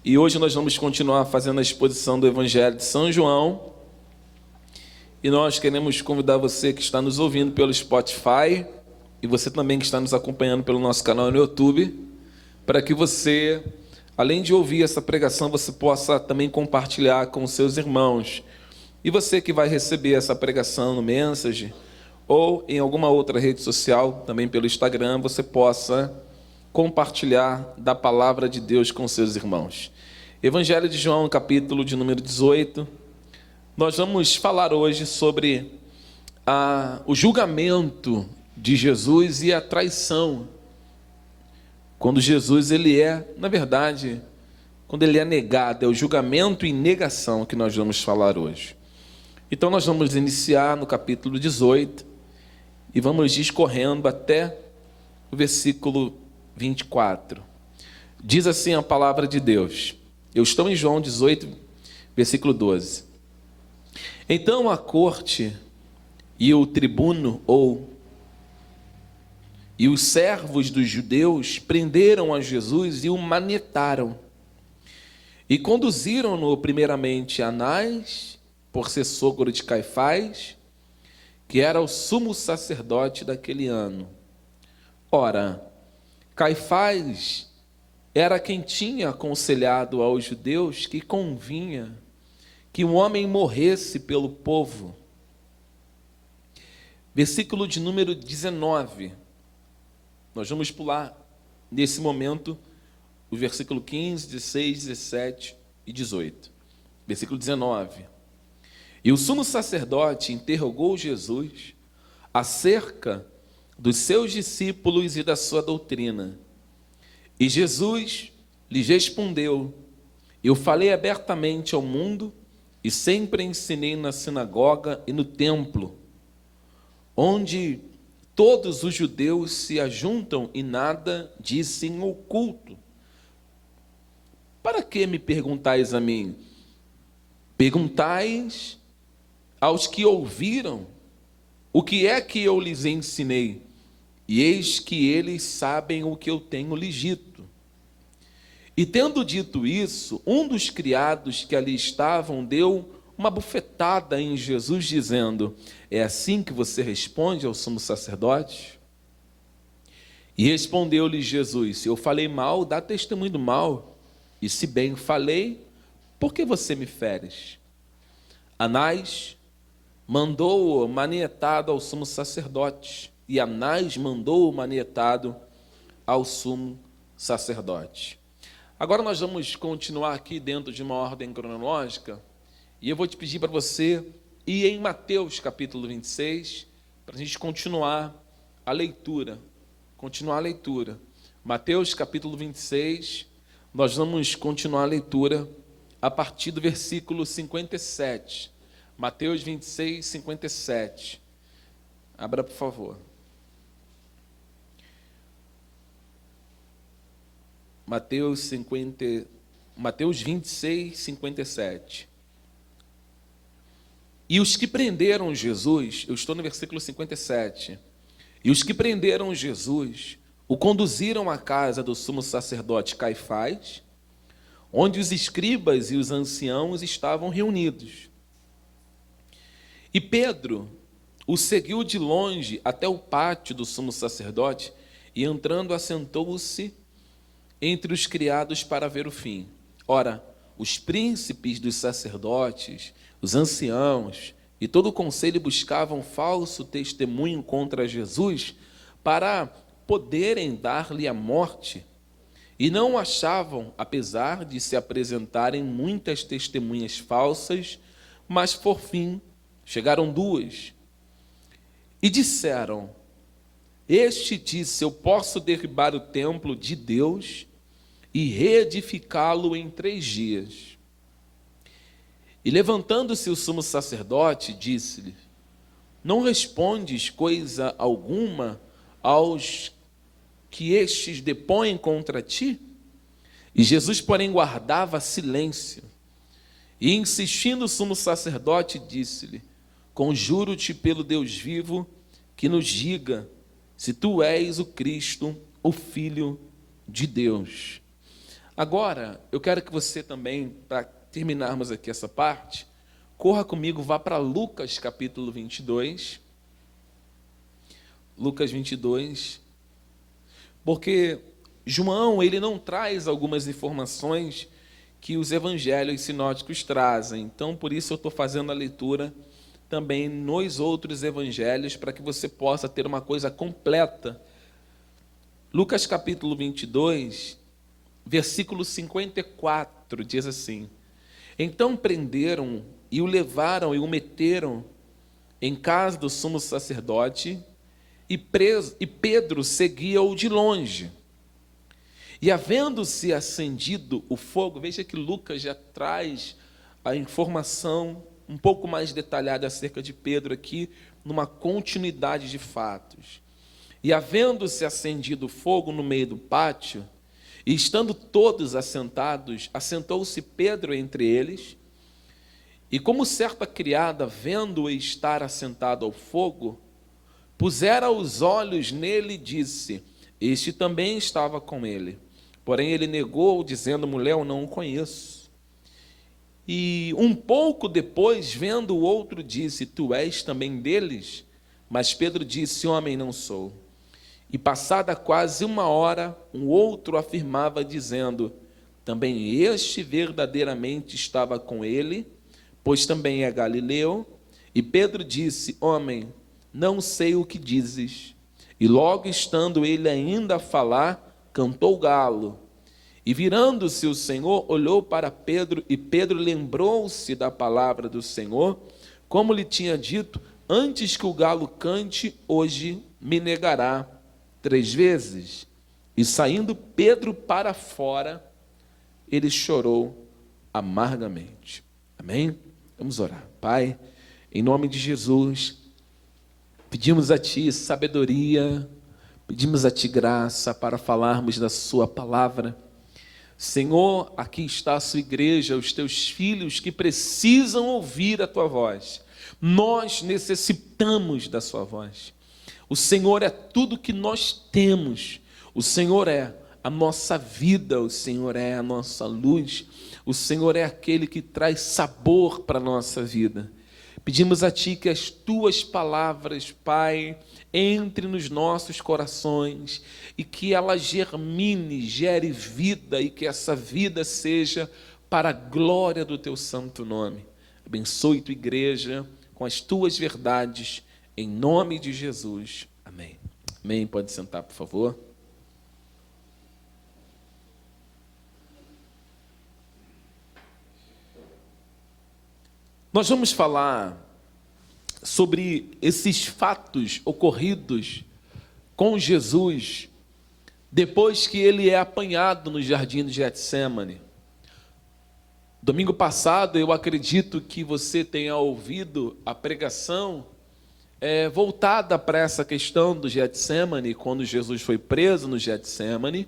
E hoje nós vamos continuar fazendo a exposição do Evangelho de São João. E nós queremos convidar você que está nos ouvindo pelo Spotify e você também que está nos acompanhando pelo nosso canal no YouTube, para que você, além de ouvir essa pregação, você possa também compartilhar com os seus irmãos. E você que vai receber essa pregação no Message ou em alguma outra rede social, também pelo Instagram, você possa compartilhar da palavra de Deus com seus irmãos. Evangelho de João, capítulo de número 18. Nós vamos falar hoje sobre o julgamento de Jesus e a traição. Quando Jesus, na verdade, quando ele é negado, é o julgamento e negação que nós vamos falar hoje. Então nós vamos iniciar no capítulo 18 e vamos discorrendo até o versículo 24. Diz assim a palavra de Deus. Eu estou em João 18, versículo 12. Então a corte e o tribuno, e os servos dos judeus prenderam a Jesus e o manietaram. E conduziram-no primeiramente a Anás, por ser sogro de Caifás, que era o sumo sacerdote daquele ano. Ora, Caifás era quem tinha aconselhado aos judeus que convinha que um homem morresse pelo povo. Versículo de número 19. Nós vamos pular, nesse momento, o versículo 15, 16, 17 e 18. Versículo 19. E o sumo sacerdote interrogou Jesus acerca dos seus discípulos e da sua doutrina. E Jesus lhes respondeu: eu falei abertamente ao mundo e sempre ensinei na sinagoga e no templo, onde todos os judeus se ajuntam e nada dizem oculto. Para que me perguntais a mim? Perguntais aos que ouviram o que é que eu lhes ensinei, e eis que eles sabem o que eu tenho lhes dito. E tendo dito isso, um dos criados que ali estavam deu uma bufetada em Jesus, dizendo: é assim que você responde ao sumo sacerdote? E respondeu-lhe Jesus: se eu falei mal, dá testemunho do mal, e se bem falei, por que você me feres? Anás mandou-o manietado ao sumo sacerdote, e Anás mandou-o manietado ao sumo sacerdote. Agora nós vamos continuar aqui dentro de uma ordem cronológica, e eu vou te pedir para você ir em Mateus capítulo 26, para a gente continuar a leitura. Mateus capítulo 26, nós vamos continuar a leitura a partir do versículo 57. Mateus 26, 57. Abra, por favor. Mateus 26, 57. E os que prenderam Jesus, eu estou no versículo 57. E os que prenderam Jesus o conduziram à casa do sumo sacerdote Caifás, onde os escribas e os anciãos estavam reunidos. E Pedro o seguiu de longe até o pátio do sumo sacerdote e, entrando, assentou-se entre os criados para ver o fim. Ora, os príncipes dos sacerdotes, os anciãos e todo o conselho buscavam falso testemunho contra Jesus para poderem dar-lhe a morte. E não o achavam, apesar de se apresentarem muitas testemunhas falsas, mas por fim chegaram duas e disseram: este disse: eu posso derribar o templo de Deus e reedificá-lo em 3 dias. E levantando-se o sumo sacerdote, disse-lhe: não respondes coisa alguma aos que estes depõem contra ti? E Jesus, porém, guardava silêncio. E insistindo o sumo sacerdote, disse-lhe: conjuro-te pelo Deus vivo, que nos diga se tu és o Cristo, o Filho de Deus. Agora, eu quero que você também, para terminarmos aqui essa parte, corra comigo, vá para Lucas capítulo 22. Lucas 22. Porque João, ele não traz algumas informações que os evangelhos sinóticos trazem. Então, por isso eu estou fazendo a leitura também nos outros evangelhos, para que você possa ter uma coisa completa. Lucas capítulo 22, versículo 54, diz assim: Então prenderam e o levaram e o meteram em casa do sumo sacerdote, e Pedro seguia-o de longe. E havendo-se acendido o fogo, veja que Lucas já traz a informação um pouco mais detalhada acerca de Pedro aqui, numa continuidade de fatos. E havendo-se acendido o fogo no meio do pátio, e estando todos assentados, assentou-se Pedro entre eles, e como certa criada, vendo-o estar assentado ao fogo, pusera os olhos nele e disse: Este também estava com ele. Porém ele negou, dizendo: Mulher, eu não o conheço. E um pouco depois, vendo o outro, disse: Tu és também deles? Mas Pedro disse: Homem, não sou. E passada quase uma hora, um outro afirmava, dizendo: Também este verdadeiramente estava com ele, pois também é galileu. E Pedro disse: Homem, não sei o que dizes. E logo estando ele ainda a falar, cantou o galo. E virando-se o Senhor, olhou para Pedro, e Pedro lembrou-se da palavra do Senhor, como lhe tinha dito: Antes que o galo cante, hoje me negará 3 vezes. E saindo Pedro para fora, ele chorou amargamente. Amém? Vamos orar. Pai, em nome de Jesus, pedimos a Ti sabedoria, pedimos a Ti graça para falarmos da Sua palavra. Senhor, aqui está a Sua igreja, os Teus filhos que precisam ouvir a Tua voz. Nós necessitamos da Sua voz. O Senhor é tudo que nós temos. O Senhor é a nossa vida, o Senhor é a nossa luz. O Senhor é aquele que traz sabor para a nossa vida. Pedimos a Ti que as Tuas palavras, Pai, entre nos nossos corações e que ela germine, gere vida e que essa vida seja para a glória do Teu santo nome. Abençoe Tua igreja com as Tuas verdades, em nome de Jesus. Amém. Amém. Pode sentar, por favor. Nós vamos falar sobre esses fatos ocorridos com Jesus depois que ele é apanhado no jardim de Getsêmani. Domingo passado, eu acredito que você tenha ouvido a pregação voltada para essa questão do Getsêmani, quando Jesus foi preso no Getsêmani,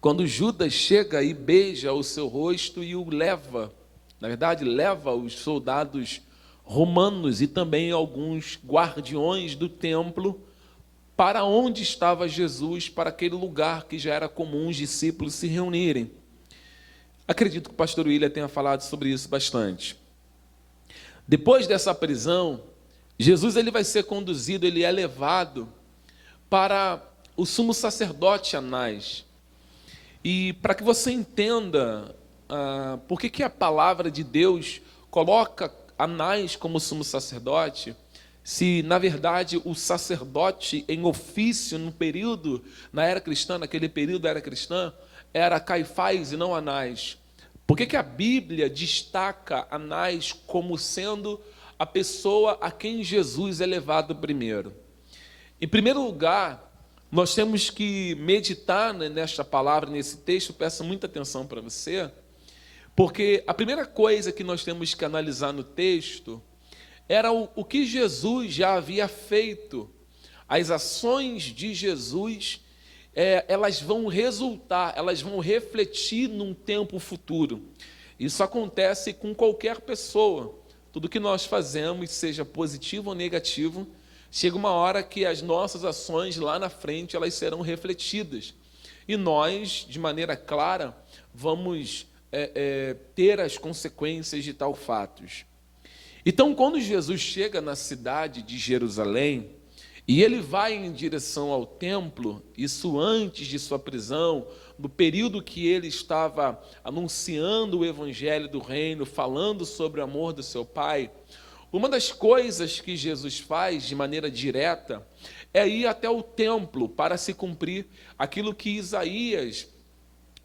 quando Judas chega e beija o seu rosto e o leva, na verdade, leva os soldados romanos e também alguns guardiões do templo para onde estava Jesus, para aquele lugar que já era comum os discípulos se reunirem. Acredito que o pastor William tenha falado sobre isso bastante. Depois dessa prisão, Jesus ele vai ser conduzido, ele é levado para o sumo sacerdote Anás. E para que você entenda por que a palavra de Deus coloca Anás como sumo sacerdote, se na verdade o sacerdote em ofício no período, na era cristã, naquele período da era cristã, era Caifás e não Anás. Por que a Bíblia destaca Anás como sendo a pessoa a quem Jesus é levado primeiro? Em primeiro lugar, nós temos que meditar nesta palavra, nesse texto. Peço muita atenção para você, porque a primeira coisa que nós temos que analisar no texto era o que Jesus já havia feito. As ações de Jesus, elas vão resultar, elas vão refletir num tempo futuro. Isso acontece com qualquer pessoa. Tudo que nós fazemos, seja positivo ou negativo, chega uma hora que as nossas ações lá na frente, elas serão refletidas. E nós, de maneira clara, vamos ter as consequências de tal fatos. Então, quando Jesus chega na cidade de Jerusalém, e ele vai em direção ao templo, isso antes de sua prisão, no período que ele estava anunciando o evangelho do reino, falando sobre o amor do seu Pai, uma das coisas que Jesus faz de maneira direta é ir até o templo para se cumprir aquilo que Isaías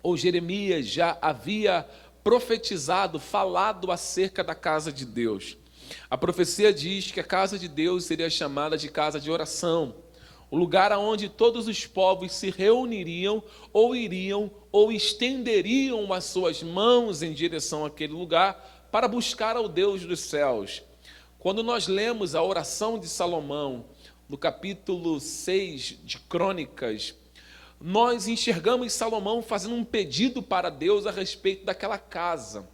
ou Jeremias já havia profetizado, falado acerca da casa de Deus. A profecia diz que a casa de Deus seria chamada de casa de oração, o lugar onde todos os povos se reuniriam ou iriam ou estenderiam as suas mãos em direção àquele lugar para buscar ao Deus dos céus. Quando nós lemos a oração de Salomão, no capítulo 6 de Crônicas, nós enxergamos Salomão fazendo um pedido para Deus a respeito daquela casa.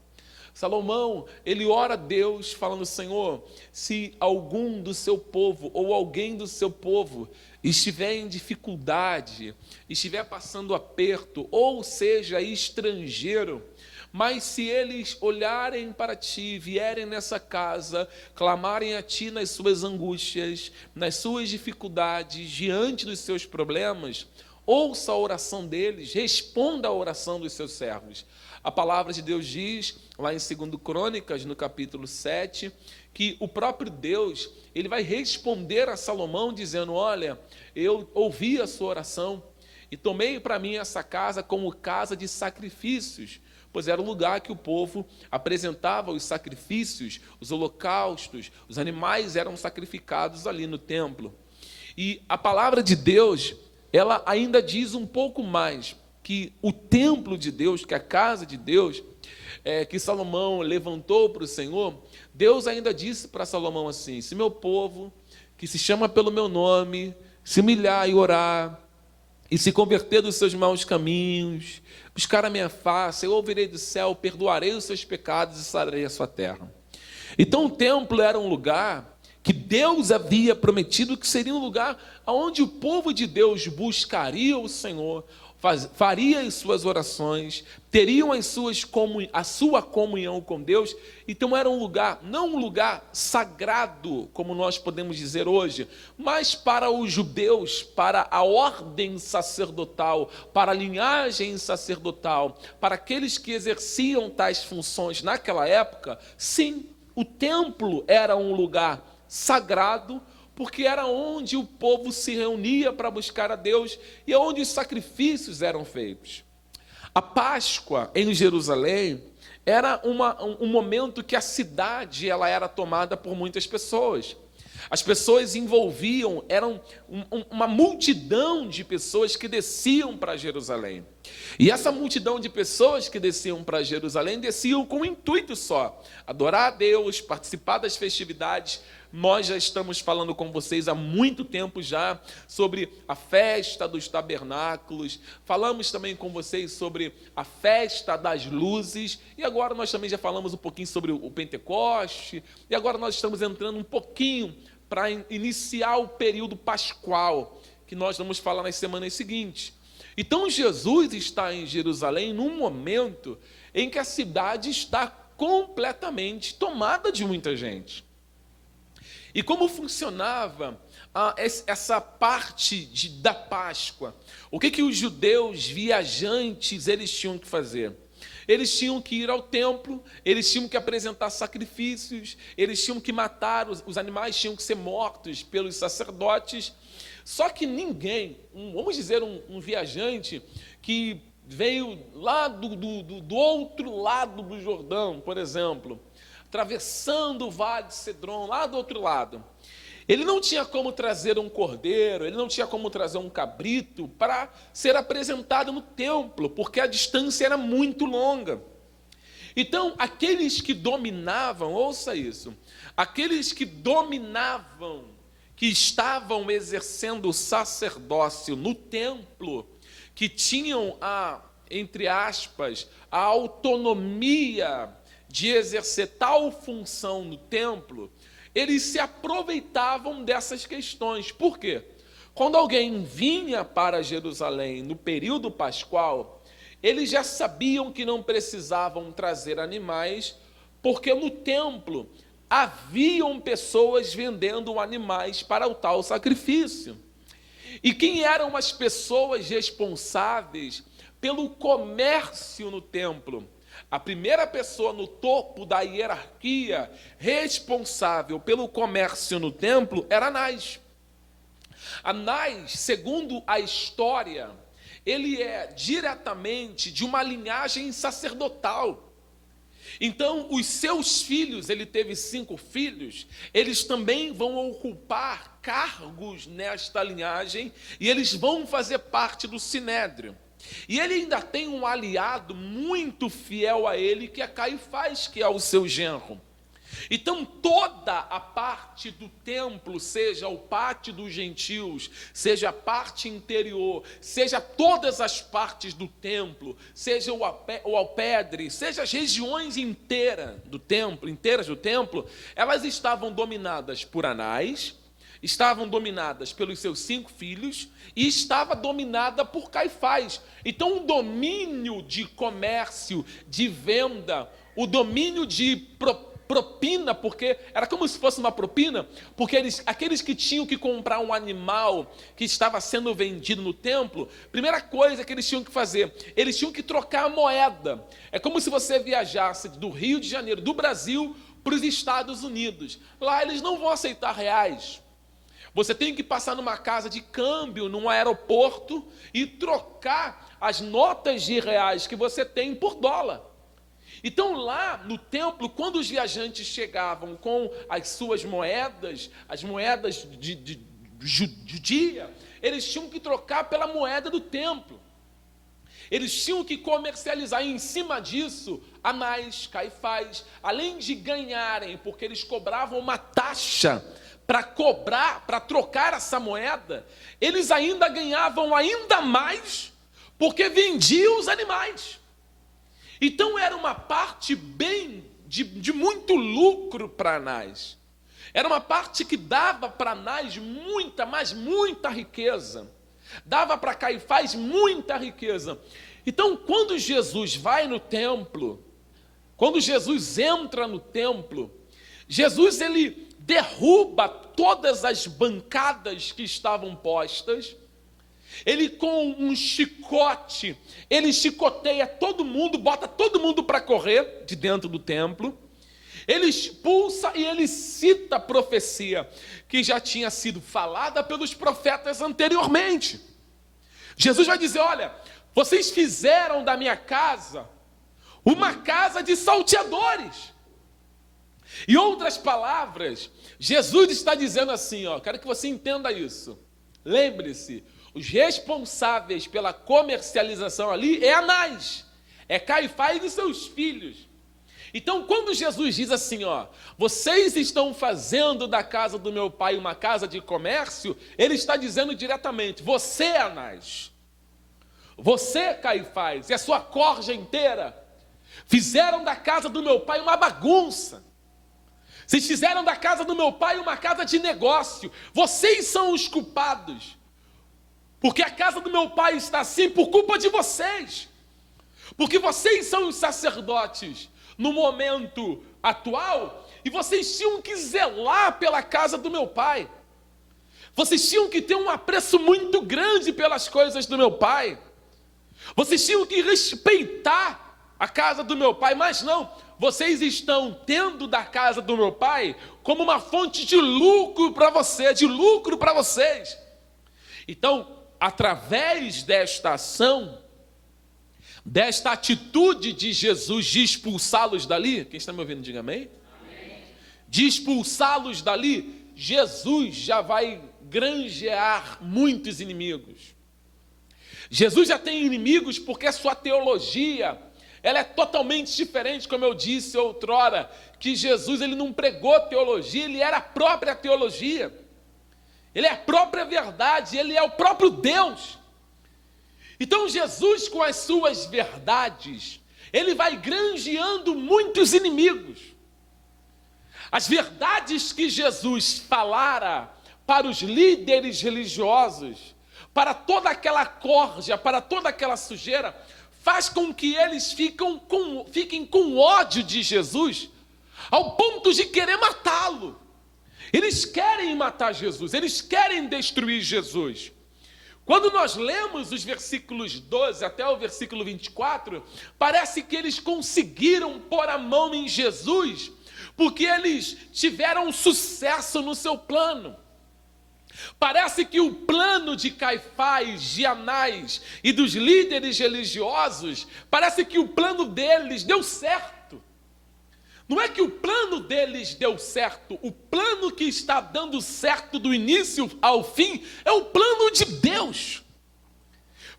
Salomão, ele ora a Deus falando: Senhor, se algum do seu povo ou alguém do seu povo estiver em dificuldade, estiver passando aperto, ou seja, estrangeiro, mas se eles olharem para ti, vierem nessa casa, clamarem a ti nas suas angústias, nas suas dificuldades, diante dos seus problemas, ouça a oração deles, responda a oração dos seus servos. A palavra de Deus diz, lá em 2 Crônicas, no capítulo 7, que o próprio Deus, ele vai responder a Salomão dizendo: olha, eu ouvi a sua oração e tomei para mim essa casa como casa de sacrifícios, pois era o lugar que o povo apresentava os sacrifícios, os holocaustos, os animais eram sacrificados ali no templo. E a palavra de Deus, ela ainda diz um pouco mais, que o templo de Deus, que a casa de Deus, que Salomão levantou para o Senhor, Deus ainda disse para Salomão assim: se meu povo, que se chama pelo meu nome, se humilhar e orar, e se converter dos seus maus caminhos, buscar a minha face, eu ouvirei do céu, perdoarei os seus pecados e sararei a sua terra. Então o templo era um lugar que Deus havia prometido que seria um lugar onde o povo de Deus buscaria o Senhor, faria as suas orações, teriam a sua comunhão com Deus. Então era um lugar, não um lugar sagrado, como nós podemos dizer hoje, mas para os judeus, para a ordem sacerdotal, para a linhagem sacerdotal, para aqueles que exerciam tais funções naquela época. Sim, o templo era um lugar sagrado, porque era onde o povo se reunia para buscar a Deus e onde os sacrifícios eram feitos. A Páscoa em Jerusalém era um momento que a cidade ela era tomada por muitas pessoas. As pessoas envolviam, eram uma multidão de pessoas que desciam para Jerusalém. E essa multidão de pessoas que desciam para Jerusalém, desciam com um intuito só: adorar a Deus, participar das festividades. Nós já estamos falando com vocês há muito tempo já sobre a festa dos tabernáculos, falamos também com vocês sobre a festa das luzes, e agora nós também já falamos um pouquinho sobre o Pentecoste, e agora nós estamos entrando um pouquinho para iniciar o período pascual, que nós vamos falar nas semanas seguintes. Então Jesus está em Jerusalém num momento em que a cidade está completamente tomada de muita gente. E como funcionava essa parte da Páscoa? O que os judeus viajantes eles tinham que fazer? Eles tinham que ir ao templo, eles tinham que apresentar sacrifícios, eles tinham que matar, os animais tinham que ser mortos pelos sacerdotes. Só que ninguém, vamos dizer um viajante que veio lá do outro lado do Jordão, por exemplo, atravessando o Vale de Cedron, lá do outro lado, ele não tinha como trazer um cordeiro, ele não tinha como trazer um cabrito para ser apresentado no templo, porque a distância era muito longa. Então, aqueles que dominavam, ouça isso, aqueles que dominavam, que estavam exercendo o sacerdócio no templo, que tinham entre aspas, a autonomia de exercer tal função no templo, eles se aproveitavam dessas questões. Por quê? Quando alguém vinha para Jerusalém no período pascual, eles já sabiam que não precisavam trazer animais, porque no templo haviam pessoas vendendo animais para o tal sacrifício. E quem eram as pessoas responsáveis pelo comércio no templo? A primeira pessoa no topo da hierarquia responsável pelo comércio no templo era Anás. Anás, segundo a história, ele é diretamente de uma linhagem sacerdotal. Então, os seus filhos, ele teve 5 filhos, eles também vão ocupar cargos nesta linhagem e eles vão fazer parte do Sinédrio. E ele ainda tem um aliado muito fiel a ele, que é Caifás, que é o seu genro. Então, toda a parte do templo, seja o pátio dos gentios, seja a parte interior, seja todas as partes do templo, seja o alpedre, seja as regiões inteiras do templo, elas estavam dominadas por Anás, estavam dominadas pelos seus 5 filhos e estava dominada por Caifás. Então, o domínio de comércio, de venda, o domínio de propina, porque era como se fosse uma propina, porque aqueles que tinham que comprar um animal que estava sendo vendido no templo, primeira coisa que eles tinham que fazer, eles tinham que trocar a moeda. É como se você viajasse do Rio de Janeiro, do Brasil, para os Estados Unidos. Lá eles não vão aceitar reais. Você tem que passar numa casa de câmbio, num aeroporto, e trocar as notas de reais que você tem por dólar. Então, lá no templo, quando os viajantes chegavam com as suas moedas, as moedas de judia, eles tinham que trocar pela moeda do templo. Eles tinham que comercializar, e em cima disso, Anás, Caifás, além de ganharem, porque eles cobravam uma taxa para trocar essa moeda, eles ainda ganhavam ainda mais, porque vendiam os animais. Então era uma parte bem de muito lucro para Anás. Era uma parte que dava para Anás muita, mas muita riqueza. Dava para Caifás muita riqueza. Então, quando Jesus vai no templo, quando Jesus entra no templo, Jesus ele derruba todas as bancadas que estavam postas. Ele, com um chicote, ele chicoteia todo mundo, bota todo mundo para correr de dentro do templo. Ele expulsa e ele cita a profecia que já tinha sido falada pelos profetas anteriormente. Jesus vai dizer: olha, vocês fizeram da minha casa uma casa de salteadores. Em outras palavras, Jesus está dizendo assim, quero que você entenda isso. Lembre-se, os responsáveis pela comercialização ali é Anás, é Caifás e seus filhos. Então, quando Jesus diz assim, vocês estão fazendo da casa do meu pai uma casa de comércio, ele está dizendo diretamente: você, Anás, você, Caifás, e a sua corja inteira, fizeram da casa do meu pai uma bagunça. Vocês fizeram da casa do meu pai uma casa de negócio. Vocês são os culpados. Porque a casa do meu pai está assim por culpa de vocês. Porque vocês são os sacerdotes no momento atual e vocês tinham que zelar pela casa do meu pai. Vocês tinham que ter um apreço muito grande pelas coisas do meu pai. Vocês tinham que respeitar a casa do meu pai, mas não. Vocês estão tendo da casa do meu pai como uma fonte de lucro para você, de lucro para vocês. Então, através desta ação, desta atitude de Jesus de expulsá-los dali, quem está me ouvindo, diga amém? Amém. De expulsá-los dali, Jesus já vai granjear muitos inimigos. Jesus já tem inimigos porque a sua teologia, ela é totalmente diferente, como eu disse outrora, que Jesus ele não pregou teologia, ele era a própria teologia. Ele é a própria verdade, ele é o próprio Deus. Então Jesus, com as suas verdades, ele vai granjeando muitos inimigos. As verdades que Jesus falara para os líderes religiosos, para toda aquela corja, para toda aquela sujeira, faz com que eles fiquem com ódio de Jesus, ao ponto de querer matá-lo. Eles querem matar Jesus, eles querem destruir Jesus. Quando nós lemos os versículos 12 até o versículo 24, parece que eles conseguiram pôr a mão em Jesus, porque eles tiveram sucesso no seu plano. Parece que o plano de Caifás, de Anás e dos líderes religiosos, parece que o plano deles deu certo. Não é que o plano deles deu certo, o plano que está dando certo do início ao fim é o plano de Deus.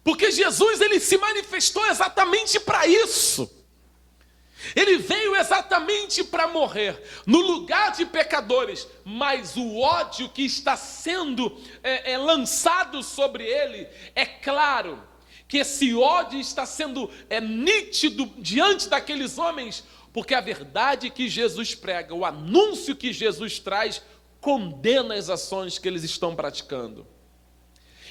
Porque Jesus, ele se manifestou exatamente para isso. Ele veio exatamente para morrer no lugar de pecadores, mas o ódio que está sendo lançado sobre ele, é claro que esse ódio está sendo nítido diante daqueles homens, porque a verdade que Jesus prega, o anúncio que Jesus traz, condena as ações que eles estão praticando.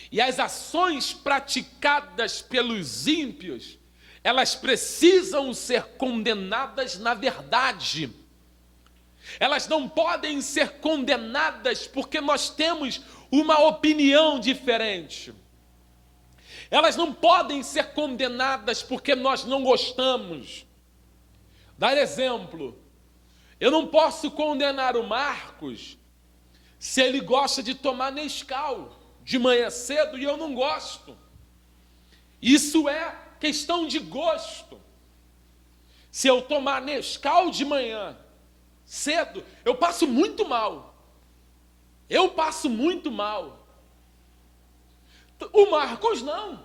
E as ações praticadas pelos ímpios, elas precisam ser condenadas na verdade. Elas não podem ser condenadas porque nós temos uma opinião diferente. Elas não podem ser condenadas porque nós não gostamos. Dar exemplo, eu não posso condenar o Marcos se ele gosta de tomar Nescau de manhã cedo e eu não gosto. Isso é questão de gosto. Se eu tomar Nescau de manhã cedo, eu passo muito mal. Eu passo muito mal. O Marcos não.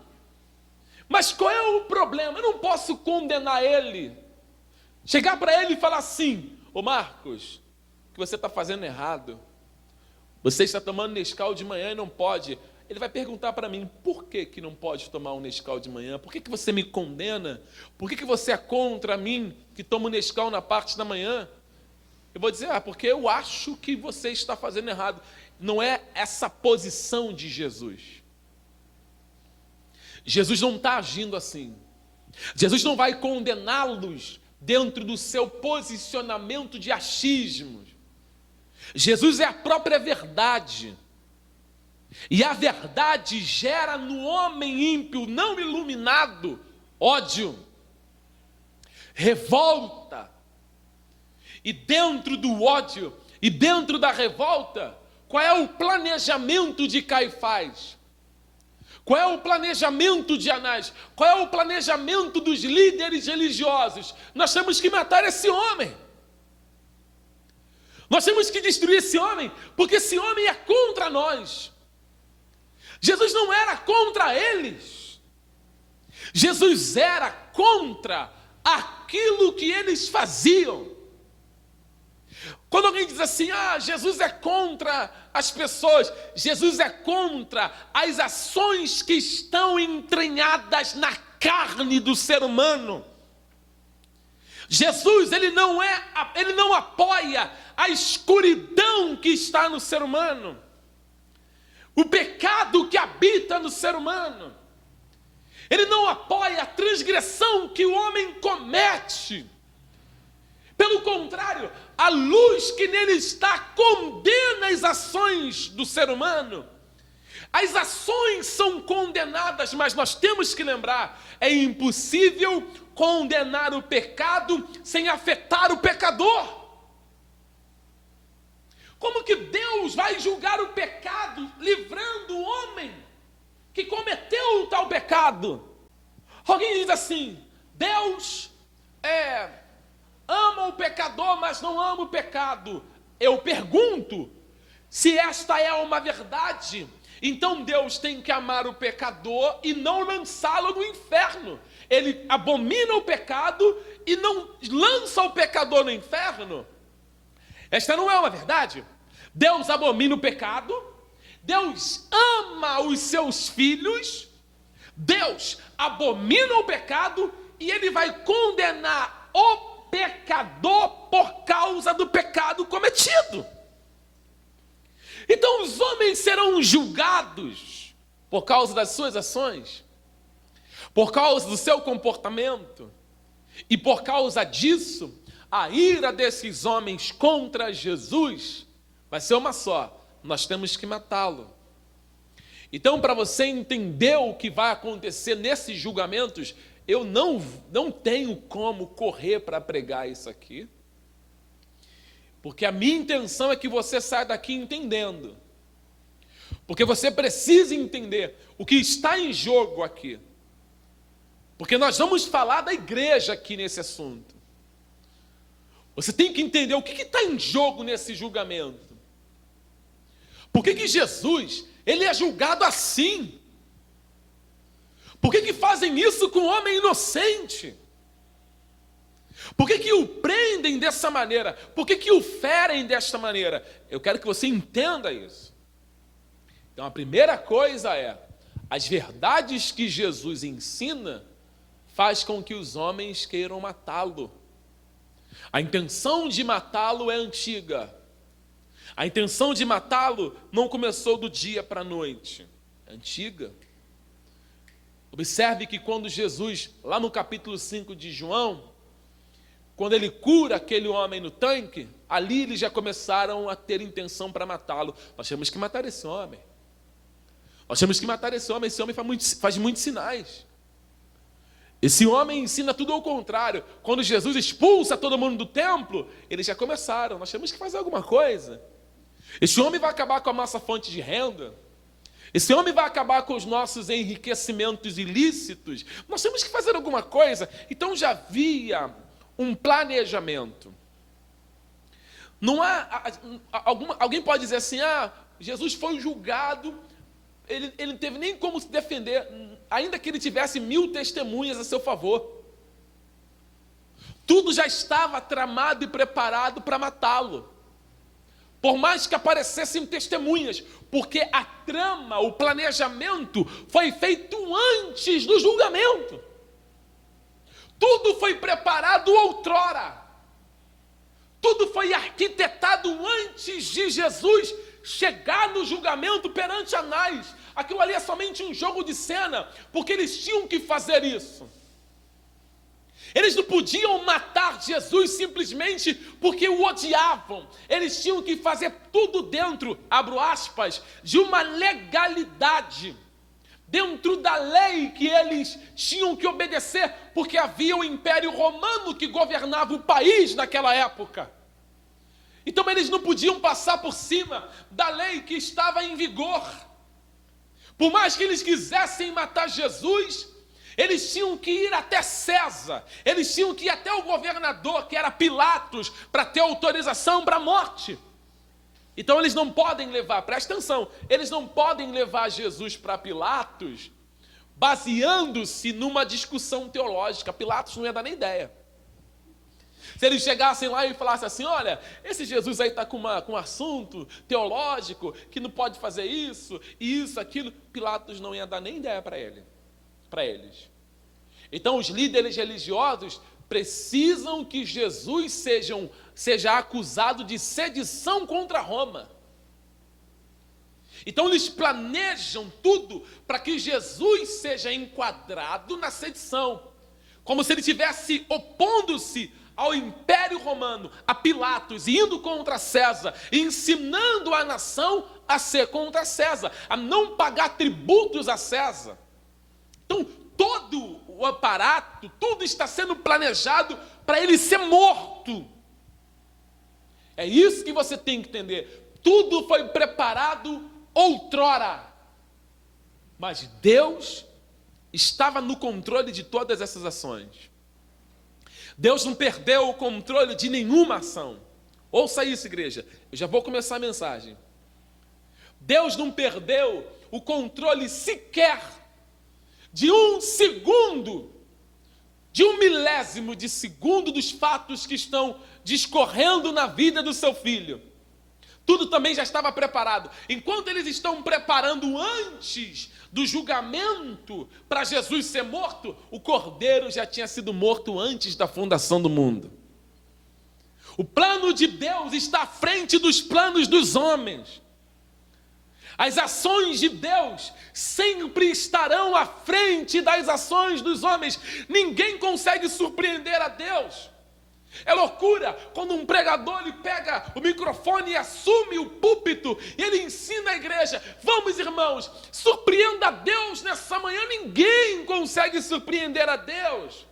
Mas qual é o problema? Eu não posso condenar ele. Chegar para ele e falar assim: ô Marcos, o que você está fazendo errado. Você está tomando Nescau de manhã e não pode. Ele vai perguntar para mim: por que não pode tomar um Nescau de manhã? Por que você me condena? Por que você é contra mim que tomo Nescau na parte da manhã? Eu vou dizer: porque eu acho que você está fazendo errado. Não é essa posição de Jesus. Jesus não está agindo assim. Jesus não vai condená-los dentro do seu posicionamento de achismos. Jesus é a própria verdade. E a verdade gera no homem ímpio, não iluminado, ódio, revolta. E dentro do ódio e dentro da revolta, qual é o planejamento de Caifás? Qual é o planejamento de Anás? Qual é o planejamento dos líderes religiosos? Nós temos que matar esse homem. Nós temos que destruir esse homem, porque esse homem é contra nós. Jesus não era contra eles. Jesus era contra aquilo que eles faziam. Quando alguém diz assim: Jesus é contra as pessoas, Jesus é contra as ações que estão entranhadas na carne do ser humano. Jesus, ele não apoia a escuridão que está no ser humano, o pecado que habita no ser humano. Ele não apoia a transgressão que o homem comete. Pelo contrário, a luz que nele está condena as ações do ser humano. As ações são condenadas, mas nós temos que lembrar: é impossível condenar o pecado sem afetar o pecador. Como que Deus vai julgar o pecado livrando o homem que cometeu o tal pecado? Alguém diz assim: Deus ama o pecador, mas não ama o pecado. Eu pergunto, se esta é uma verdade, então Deus tem que amar o pecador e não lançá-lo no inferno. Ele abomina o pecado e não lança o pecador no inferno. Esta não é uma verdade. Deus abomina o pecado, Deus ama os seus filhos, Deus abomina o pecado e ele vai condenar o pecador por causa do pecado cometido. Então os homens serão julgados por causa das suas ações, Por causa do seu comportamento, e por causa disso, a ira desses homens contra Jesus vai ser uma só: nós temos que matá-lo. Então, para você entender o que vai acontecer nesses julgamentos, eu não tenho como correr para pregar isso aqui, porque a minha intenção é que você saia daqui entendendo, porque você precisa entender o que está em jogo aqui, porque nós vamos falar da igreja aqui nesse assunto. Você tem que entender o que está em jogo nesse julgamento. Por que Jesus, ele é julgado assim? Por que fazem isso com um homem inocente? Por que o prendem dessa maneira? Por que o ferem desta maneira? Eu quero que você entenda isso. Então, a primeira coisa é: as verdades que Jesus ensina faz com que os homens queiram matá-lo. A intenção de matá-lo é antiga. A intenção de matá-lo não começou do dia para a noite. É antiga. Observe que quando Jesus, lá no capítulo 5 de João, quando ele cura aquele homem no tanque, ali eles já começaram a ter intenção para matá-lo. Nós temos que matar esse homem. Nós temos que matar esse homem faz muitos sinais. Esse homem ensina tudo ao contrário. Quando Jesus expulsa todo mundo do templo, eles já começaram: nós temos que fazer alguma coisa. Esse homem vai acabar com a nossa fonte de renda. Esse homem vai acabar com os nossos enriquecimentos ilícitos. Nós temos que fazer alguma coisa. Então já havia um planejamento. Não há alguém pode dizer assim: Jesus foi julgado, ele não teve nem como se defender, ainda que ele tivesse 1000 testemunhas a seu favor. Tudo já estava tramado e preparado para matá-lo, por mais que aparecessem testemunhas, porque a trama, o planejamento foi feito antes do julgamento. Tudo foi preparado outrora. Tudo foi arquitetado antes de Jesus chegar no julgamento perante Anás. Aquilo ali é somente um jogo de cena, porque eles tinham que fazer isso. Eles não podiam matar Jesus simplesmente porque o odiavam. Eles tinham que fazer tudo dentro, abro aspas, de uma legalidade, dentro da lei que eles tinham que obedecer, porque havia o Império Romano que governava o país naquela época. Então eles não podiam passar por cima da lei que estava em vigor. Por mais que eles quisessem matar Jesus, eles tinham que ir até César, eles tinham que ir até o governador, que era Pilatos, para ter autorização para a morte. Então eles não podem levar, presta atenção, eles não podem levar Jesus para Pilatos baseando-se numa discussão teológica. Pilatos não ia dar nem ideia. Se eles chegassem lá e falassem assim: olha, esse Jesus aí está com um assunto teológico, que não pode fazer isso, aquilo, Pilatos não ia dar nem ideia para eles. Então os líderes religiosos precisam que Jesus seja acusado de sedição contra Roma. Então eles planejam tudo para que Jesus seja enquadrado na sedição, como se ele estivesse opondo-se ao Império Romano, a Pilatos, indo contra César, ensinando a nação a ser contra César, a não pagar tributos a César. Então todo o aparato, tudo está sendo planejado para ele ser morto. É isso que você tem que entender. Tudo foi preparado outrora, mas Deus estava no controle de todas essas ações. Deus não perdeu o controle de nenhuma ação. Ouça isso, igreja, eu já vou começar a mensagem. Deus não perdeu o controle sequer de 1 segundo, de 1 milésimo de segundo dos fatos que estão discorrendo na vida do seu filho. Tudo também já estava preparado. Enquanto eles estão preparando antes do julgamento para Jesus ser morto, o Cordeiro já tinha sido morto antes da fundação do mundo. O plano de Deus está à frente dos planos dos homens. As ações de Deus sempre estarão à frente das ações dos homens. Ninguém consegue surpreender a Deus. É loucura quando um pregador ele pega o microfone e assume o púlpito e ele ensina a igreja. Vamos, irmãos, surpreenda a Deus nessa manhã. Ninguém consegue surpreender a Deus.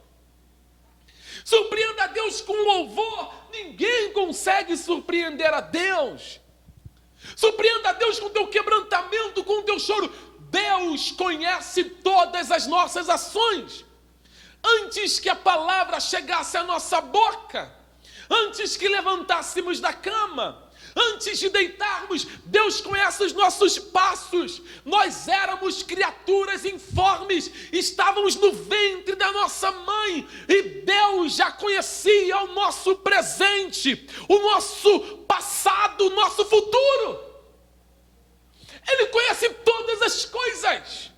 Surpreenda a Deus com louvor. Ninguém consegue surpreender a Deus. Surpreenda a Deus com o teu quebrantamento, com o teu choro. Deus conhece todas as nossas ações. Antes que a palavra chegasse à nossa boca, antes que levantássemos da cama, antes de deitarmos, Deus conhece os nossos passos. Nós éramos criaturas informes, estávamos no ventre da nossa mãe, e Deus já conhecia o nosso presente, o nosso passado, o nosso futuro. Ele conhece todas as coisas.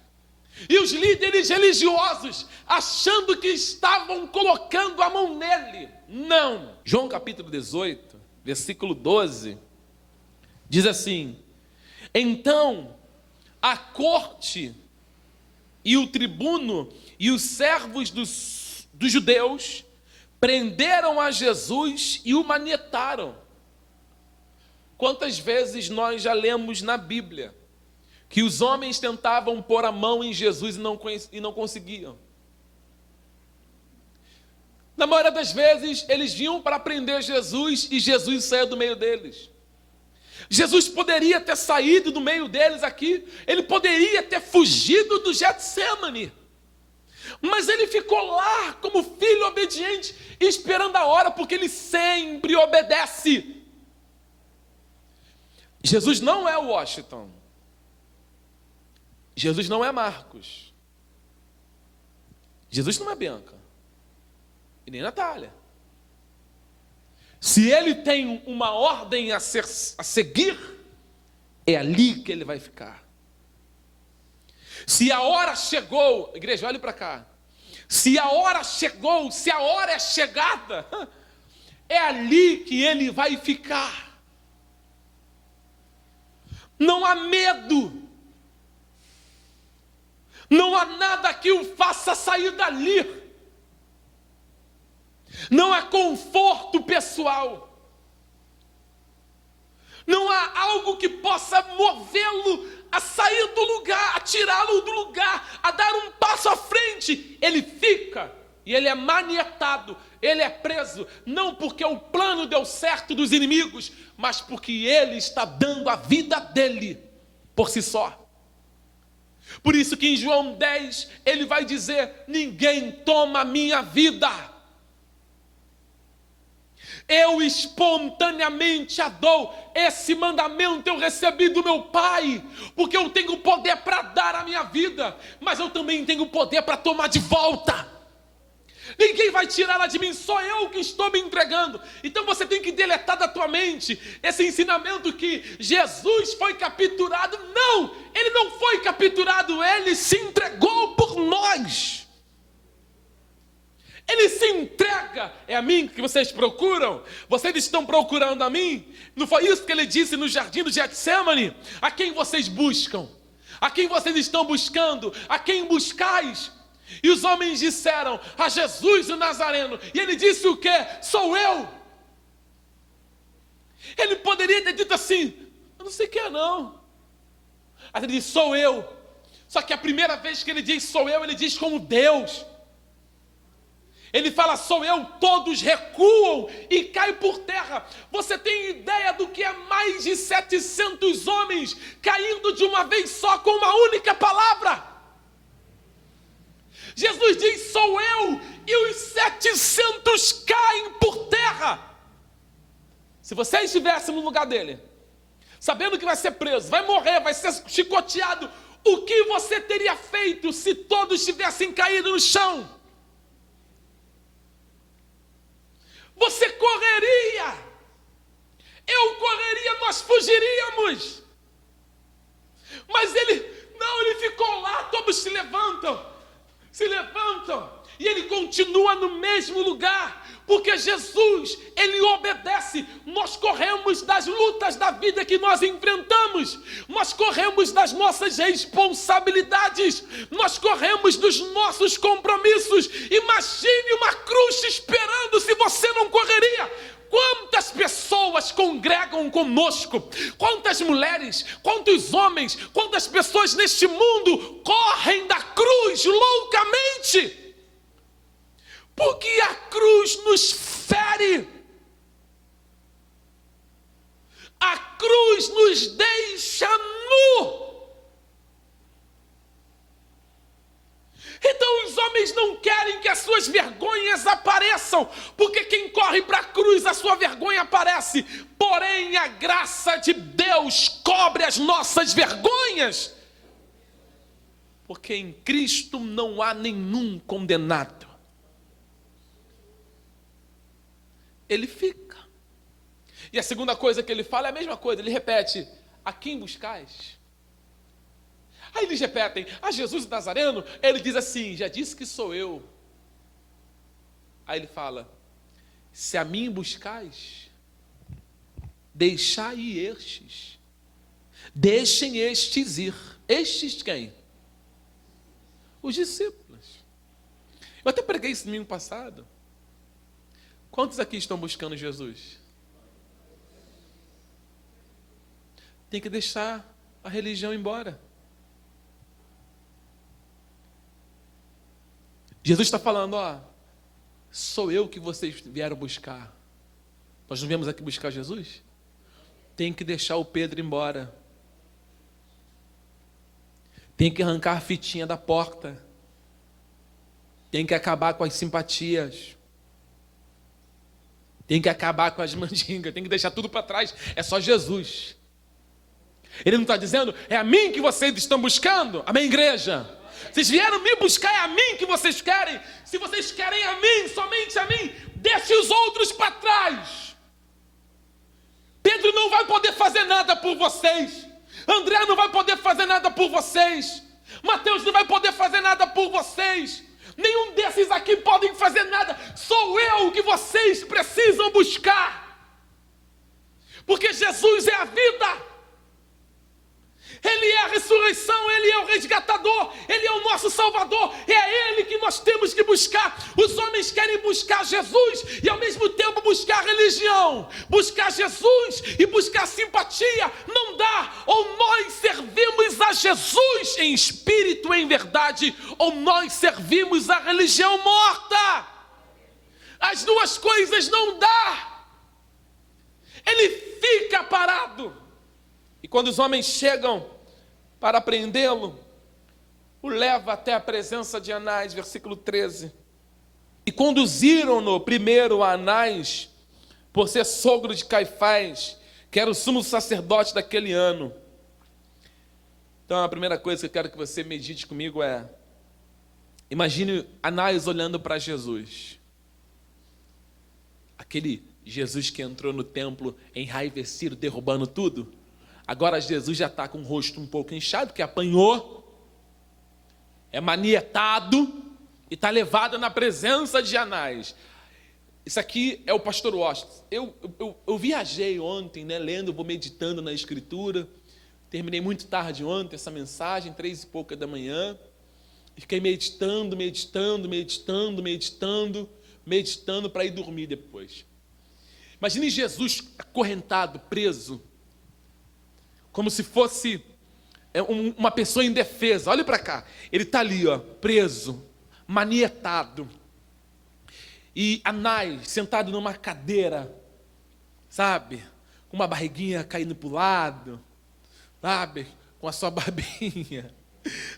E os líderes religiosos, achando que estavam colocando a mão nele. Não. João capítulo 18, versículo 12, diz assim: então a corte e o tribuno e os servos dos judeus prenderam a Jesus e o manietaram. Quantas vezes nós já lemos na Bíblia que os homens tentavam pôr a mão em Jesus e não conseguiam? Na maioria das vezes, eles vinham para prender Jesus e Jesus saía do meio deles. Jesus poderia ter saído do meio deles aqui, ele poderia ter fugido do Getsêmani, mas ele ficou lá como filho obediente, esperando a hora, porque ele sempre obedece. Jesus não é Washington. Jesus não é Marcos. Jesus não é Bianca. E nem Natália. Se ele tem uma ordem a seguir, é ali que ele vai ficar. Se a hora chegou, igreja, olhe para cá. Se a hora chegou, se a hora é chegada, é ali que ele vai ficar. Não há medo. Não há nada que o faça sair dali. Não há conforto pessoal. Não há algo que possa movê-lo a sair do lugar, a tirá-lo do lugar, a dar um passo à frente. Ele fica e ele é manietado, ele é preso, não porque o plano deu certo dos inimigos, mas porque ele está dando a vida dele por si só. Por isso que em João 10 ele vai dizer: ninguém toma a minha vida. Eu espontaneamente a dou. Esse mandamento eu recebi do meu Pai, porque eu tenho poder para dar a minha vida, mas eu também tenho poder para tomar de volta. Ninguém vai tirá-la de mim, só eu que estou me entregando. Então você tem que deletar da tua mente esse ensinamento que Jesus foi capturado. Não, ele não foi capturado, ele se entregou por nós. Ele se entrega. É a mim que vocês procuram? Vocês estão procurando a mim? Não foi isso que ele disse no jardim do Getsêmani? A quem vocês buscam? A quem vocês estão buscando? A quem buscais? E os homens disseram: a Jesus o Nazareno. E ele disse o quê? Sou eu. Ele poderia ter dito assim: eu não sei quem é não. Aí ele disse: sou eu. Só que a primeira vez que ele diz sou eu, ele diz como Deus. Ele fala sou eu, todos recuam e caem por terra. Você tem ideia do que é mais de 700 homens caindo de uma vez só com uma única palavra? Jesus diz sou eu, e os 700 caem por terra. Se você estivesse no lugar dele, sabendo que vai ser preso, vai morrer, vai ser chicoteado, o que você teria feito se todos tivessem caído no chão? Você correria, eu correria, nós fugiríamos. Mas ele ficou lá, todos se levantam, e ele continua no mesmo lugar, porque Jesus, Ele obedece. Nós corremos das lutas da vida que nós enfrentamos, nós corremos das nossas responsabilidades, nós corremos dos nossos compromissos. Imagine uma cruz te esperando, se você não correria. Quantas pessoas congregam conosco, quantas mulheres, quantos homens, quantas pessoas neste mundo correm da cruz loucamente, porque a cruz nos fere, a cruz nos deixa nu. Então os homens não querem que as suas vergonhas apareçam, porque quem corre para a cruz, a sua vergonha aparece. Porém, a graça de Deus cobre as nossas vergonhas, porque em Cristo não há nenhum condenado. Ele fica. E a segunda coisa que ele fala é a mesma coisa, ele repete: a quem buscais? Aí eles repetem: a Jesus Nazareno. Ele diz assim: já disse que sou eu. Aí ele fala: se a mim buscais, deixai ir estes. Deixem estes ir. Estes quem? Os discípulos. Eu até preguei isso domingo passado. Quantos aqui estão buscando Jesus? Tem que deixar a religião embora. Jesus está falando: ó, sou eu que vocês vieram buscar. Nós não viemos aqui buscar Jesus? Tem que deixar o Pedro embora. Tem que arrancar a fitinha da porta. Tem que acabar com as simpatias. Tem que acabar com as mandingas. Tem que deixar tudo para trás. É só Jesus. Ele não está dizendo: é a mim que vocês estão buscando? Amém, igreja? Vocês vieram me buscar, é a mim que vocês querem. Se vocês querem a mim, somente a mim, deixe os outros para trás. Pedro não vai poder fazer nada por vocês. André não vai poder fazer nada por vocês. Mateus não vai poder fazer nada por vocês. Nenhum desses aqui podem fazer nada. Sou eu que vocês precisam buscar. Porque Jesus é a vida. Ele é a ressurreição, Ele é o resgatador, Ele é o nosso Salvador, é Ele que nós temos que buscar. Os homens querem buscar Jesus e ao mesmo tempo buscar religião, buscar Jesus e buscar simpatia. Não dá. Ou nós servimos a Jesus em espírito e em verdade, ou nós servimos a religião morta. As duas coisas não dá. Ele fica parado. E quando os homens chegam para prendê-lo, o leva até a presença de Anás, versículo 13. E conduziram-no primeiro a Anás, por ser sogro de Caifás, que era o sumo sacerdote daquele ano. Então a primeira coisa que eu quero que você medite comigo é: imagine Anás olhando para Jesus. Aquele Jesus que entrou no templo enraivecido, derrubando tudo. Agora Jesus já está com o rosto um pouco inchado, porque apanhou, é manietado e está levado na presença de Anás. Isso aqui é o pastor Washington. Eu viajei ontem, né, lendo, vou meditando na Escritura. Terminei muito tarde ontem essa mensagem, 3 e pouca da manhã. E fiquei meditando para ir dormir depois. Imagine Jesus acorrentado, preso, como se fosse uma pessoa indefesa. Olha para cá, ele está ali, ó, preso, manietado. E Anás sentado numa cadeira, sabe, com uma barriguinha caindo para o lado, sabe, com a sua barbinha,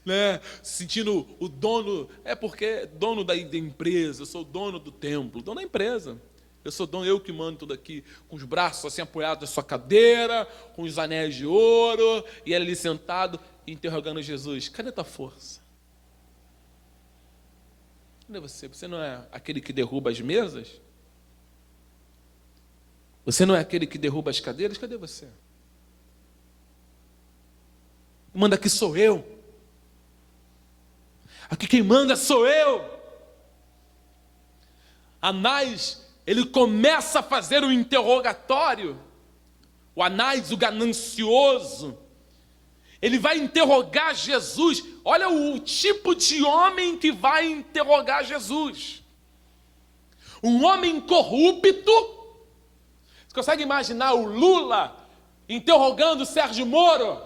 né, sentindo o dono, porque dono da empresa, eu sou o dono do templo, dono da empresa. Eu sou dono, eu que mando tudo aqui, com os braços assim apoiados na sua cadeira, com os anéis de ouro, e ele ali sentado, interrogando Jesus: cadê a tua força? Cadê você? Você não é aquele que derruba as mesas? Você não é aquele que derruba as cadeiras? Cadê você? Manda aqui sou eu. Aqui quem manda sou eu. Anás ele começa a fazer um interrogatório. O Anás, o ganancioso, ele vai interrogar Jesus. Olha o tipo de homem que vai interrogar Jesus. Um homem corrupto. Você consegue imaginar o Lula interrogando o Sérgio Moro?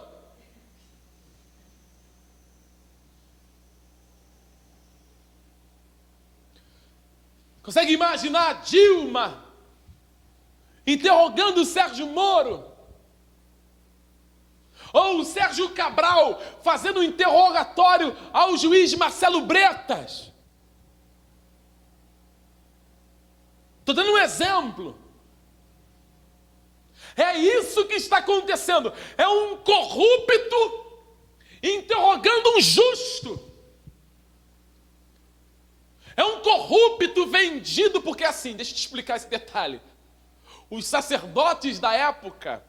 Consegue imaginar a Dilma interrogando o Sérgio Moro? Ou o Sérgio Cabral fazendo um interrogatório ao juiz Marcelo Bretas? Estou dando um exemplo. É isso que está acontecendo. É um corrupto interrogando um justo. É um corrupto vendido, porque assim, deixa eu te explicar esse detalhe. Os sacerdotes da época,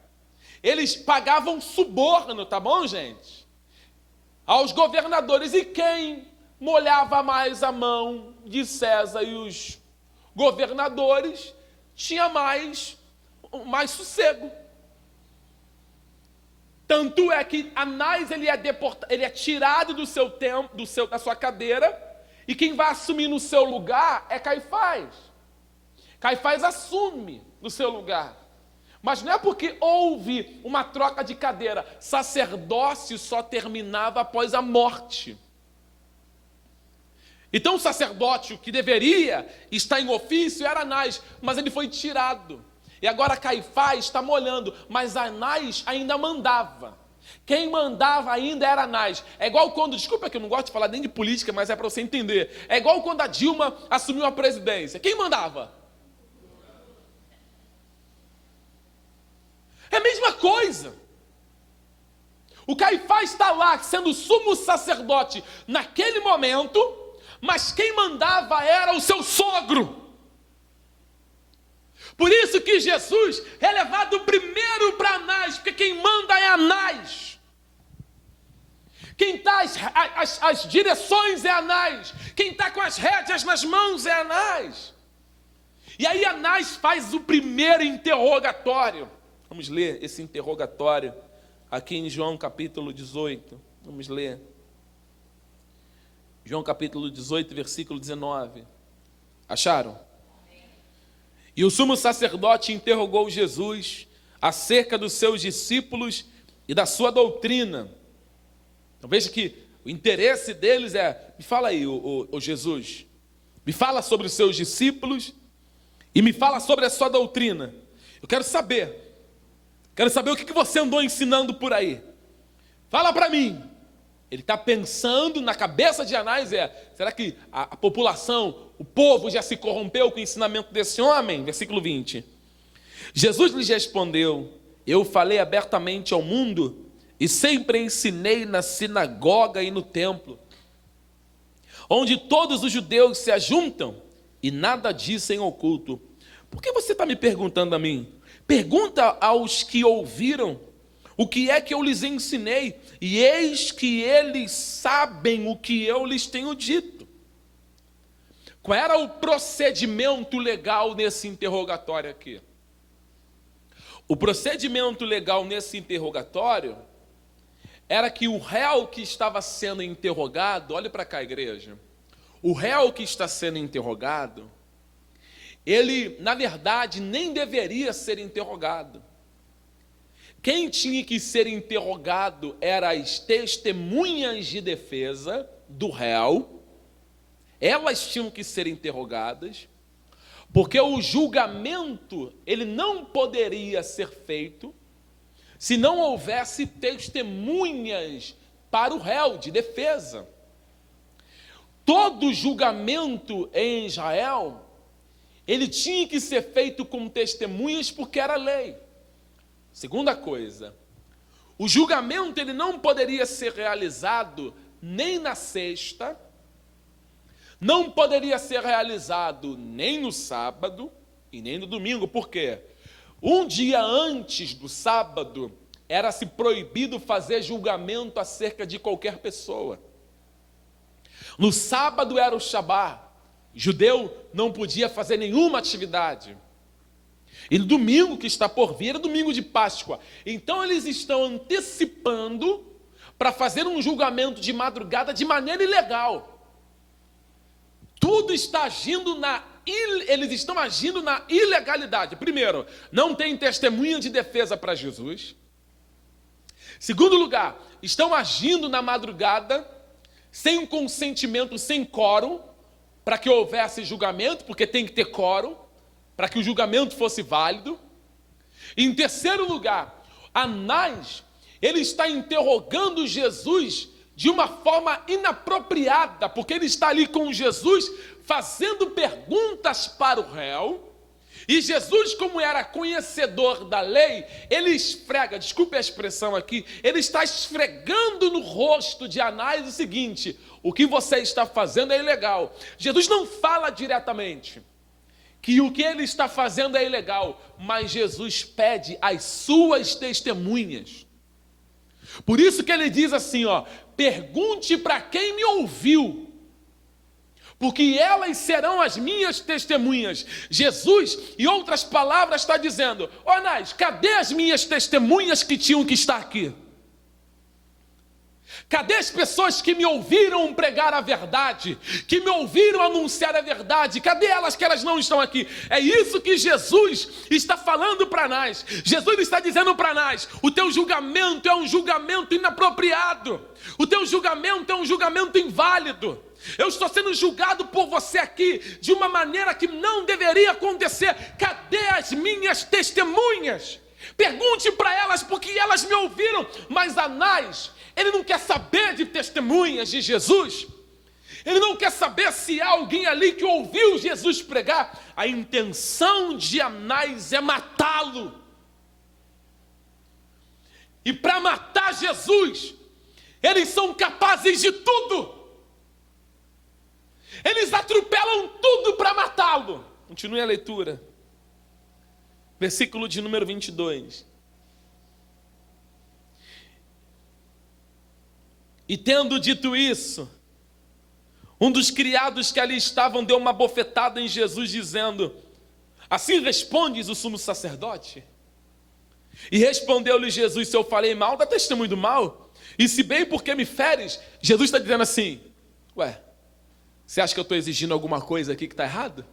eles pagavam suborno, tá bom, gente? Aos governadores. E quem molhava mais a mão de César e os governadores tinha mais sossego. Tanto é que Anás ele é tirado do seu tempo, da sua cadeira, e quem vai assumir no seu lugar é Caifás. Caifás assume no seu lugar. Mas não é porque houve uma troca de cadeira. Sacerdócio só terminava após a morte. Então o sacerdote que deveria estar em ofício era Anás, mas ele foi tirado. E agora Caifás está molhando, mas Anás ainda mandava. Quem mandava ainda era Anás. É igual quando, desculpa que eu não gosto de falar nem de política, mas é para você entender. É igual quando a Dilma assumiu a presidência. Quem mandava? É a mesma coisa. O Caifás está lá sendo sumo sacerdote naquele momento, mas quem mandava era o seu sogro. Por isso que Jesus é levado primeiro para Anás, porque quem manda é Anás. Quem está as direções é Anás. Quem está com as rédeas nas mãos é Anás. E aí Anás faz o primeiro interrogatório. Vamos ler esse interrogatório aqui em João capítulo 18. Vamos ler. João capítulo 18, versículo 19. Acharam? E o sumo sacerdote interrogou Jesus acerca dos seus discípulos e da sua doutrina. Então veja que o interesse deles é, me fala aí, o Jesus, me fala sobre os seus discípulos e me fala sobre a sua doutrina. Eu quero saber o que você andou ensinando por aí. Fala para mim. Ele está pensando na cabeça de Anás, será que a população, o povo já se corrompeu com o ensinamento desse homem? Versículo 20. Jesus lhes respondeu, eu falei abertamente ao mundo e sempre ensinei na sinagoga e no templo, onde todos os judeus se ajuntam e nada dizem oculto. Por que você está me perguntando a mim? Pergunta aos que ouviram o que é que eu lhes ensinei, e eis que eles sabem o que eu lhes tenho dito. Qual era o procedimento legal nesse interrogatório aqui? O procedimento legal nesse interrogatório era que o réu que estava sendo interrogado, olhe para cá, igreja, o réu que está sendo interrogado, ele, na verdade, nem deveria ser interrogado. Quem tinha que ser interrogado eram as testemunhas de defesa do réu. Elas tinham que ser interrogadas, porque o julgamento ele não poderia ser feito se não houvesse testemunhas para o réu de defesa. Todo julgamento em Israel, ele tinha que ser feito com testemunhas porque era lei. Segunda coisa, o julgamento ele não poderia ser realizado nem na sexta, não poderia ser realizado nem no sábado e nem no domingo. Por quê? Um dia antes do sábado, era-se proibido fazer julgamento acerca de qualquer pessoa. No sábado era o Shabá. Judeu não podia fazer nenhuma atividade. E no domingo que está por vir, é domingo de Páscoa. Então eles estão antecipando para fazer um julgamento de madrugada de maneira ilegal. Tudo está agindo eles estão agindo na ilegalidade. Primeiro, não tem testemunha de defesa para Jesus. Segundo lugar, estão agindo na madrugada sem um consentimento, sem quórum, para que houvesse julgamento, porque tem que ter quórum, para que o julgamento fosse válido. Em terceiro lugar, Anás, ele está interrogando Jesus de uma forma inapropriada, porque ele está ali com Jesus fazendo perguntas para o réu, e Jesus, como era conhecedor da lei, ele esfrega, desculpe a expressão aqui, ele está esfregando no rosto de Anás o seguinte: o que você está fazendo é ilegal. Jesus não fala diretamente que o que ele está fazendo é ilegal, mas Jesus pede as suas testemunhas. Por isso que ele diz assim, pergunte para quem me ouviu, porque elas serão as minhas testemunhas. Jesus, em outras palavras, está dizendo: Anás, cadê as minhas testemunhas que tinham que estar aqui? Cadê as pessoas que me ouviram pregar a verdade, que me ouviram anunciar a verdade? Cadê elas que elas não estão aqui? É isso que Jesus está falando para Anás. Jesus está dizendo para Anás: o teu julgamento é um julgamento inapropriado. O teu julgamento é um julgamento inválido. Eu estou sendo julgado por você aqui de uma maneira que não deveria acontecer. Cadê as minhas testemunhas? Pergunte para elas, porque elas me ouviram. Mas Anás, ele não quer saber de testemunhas de Jesus. Ele não quer saber se há alguém ali que ouviu Jesus pregar. A intenção de Anás é matá-lo. E para matar Jesus, eles são capazes de tudo. Eles atropelam tudo para matá-lo. Continue a leitura. Versículo de número 22. E tendo dito isso, um dos criados que ali estavam deu uma bofetada em Jesus, dizendo: assim respondes o sumo sacerdote? E respondeu-lhe Jesus: se eu falei mal, dá testemunho do mal. E se bem, porque me feres? Jesus está dizendo assim: ué, você acha que eu estou exigindo alguma coisa aqui que está errado?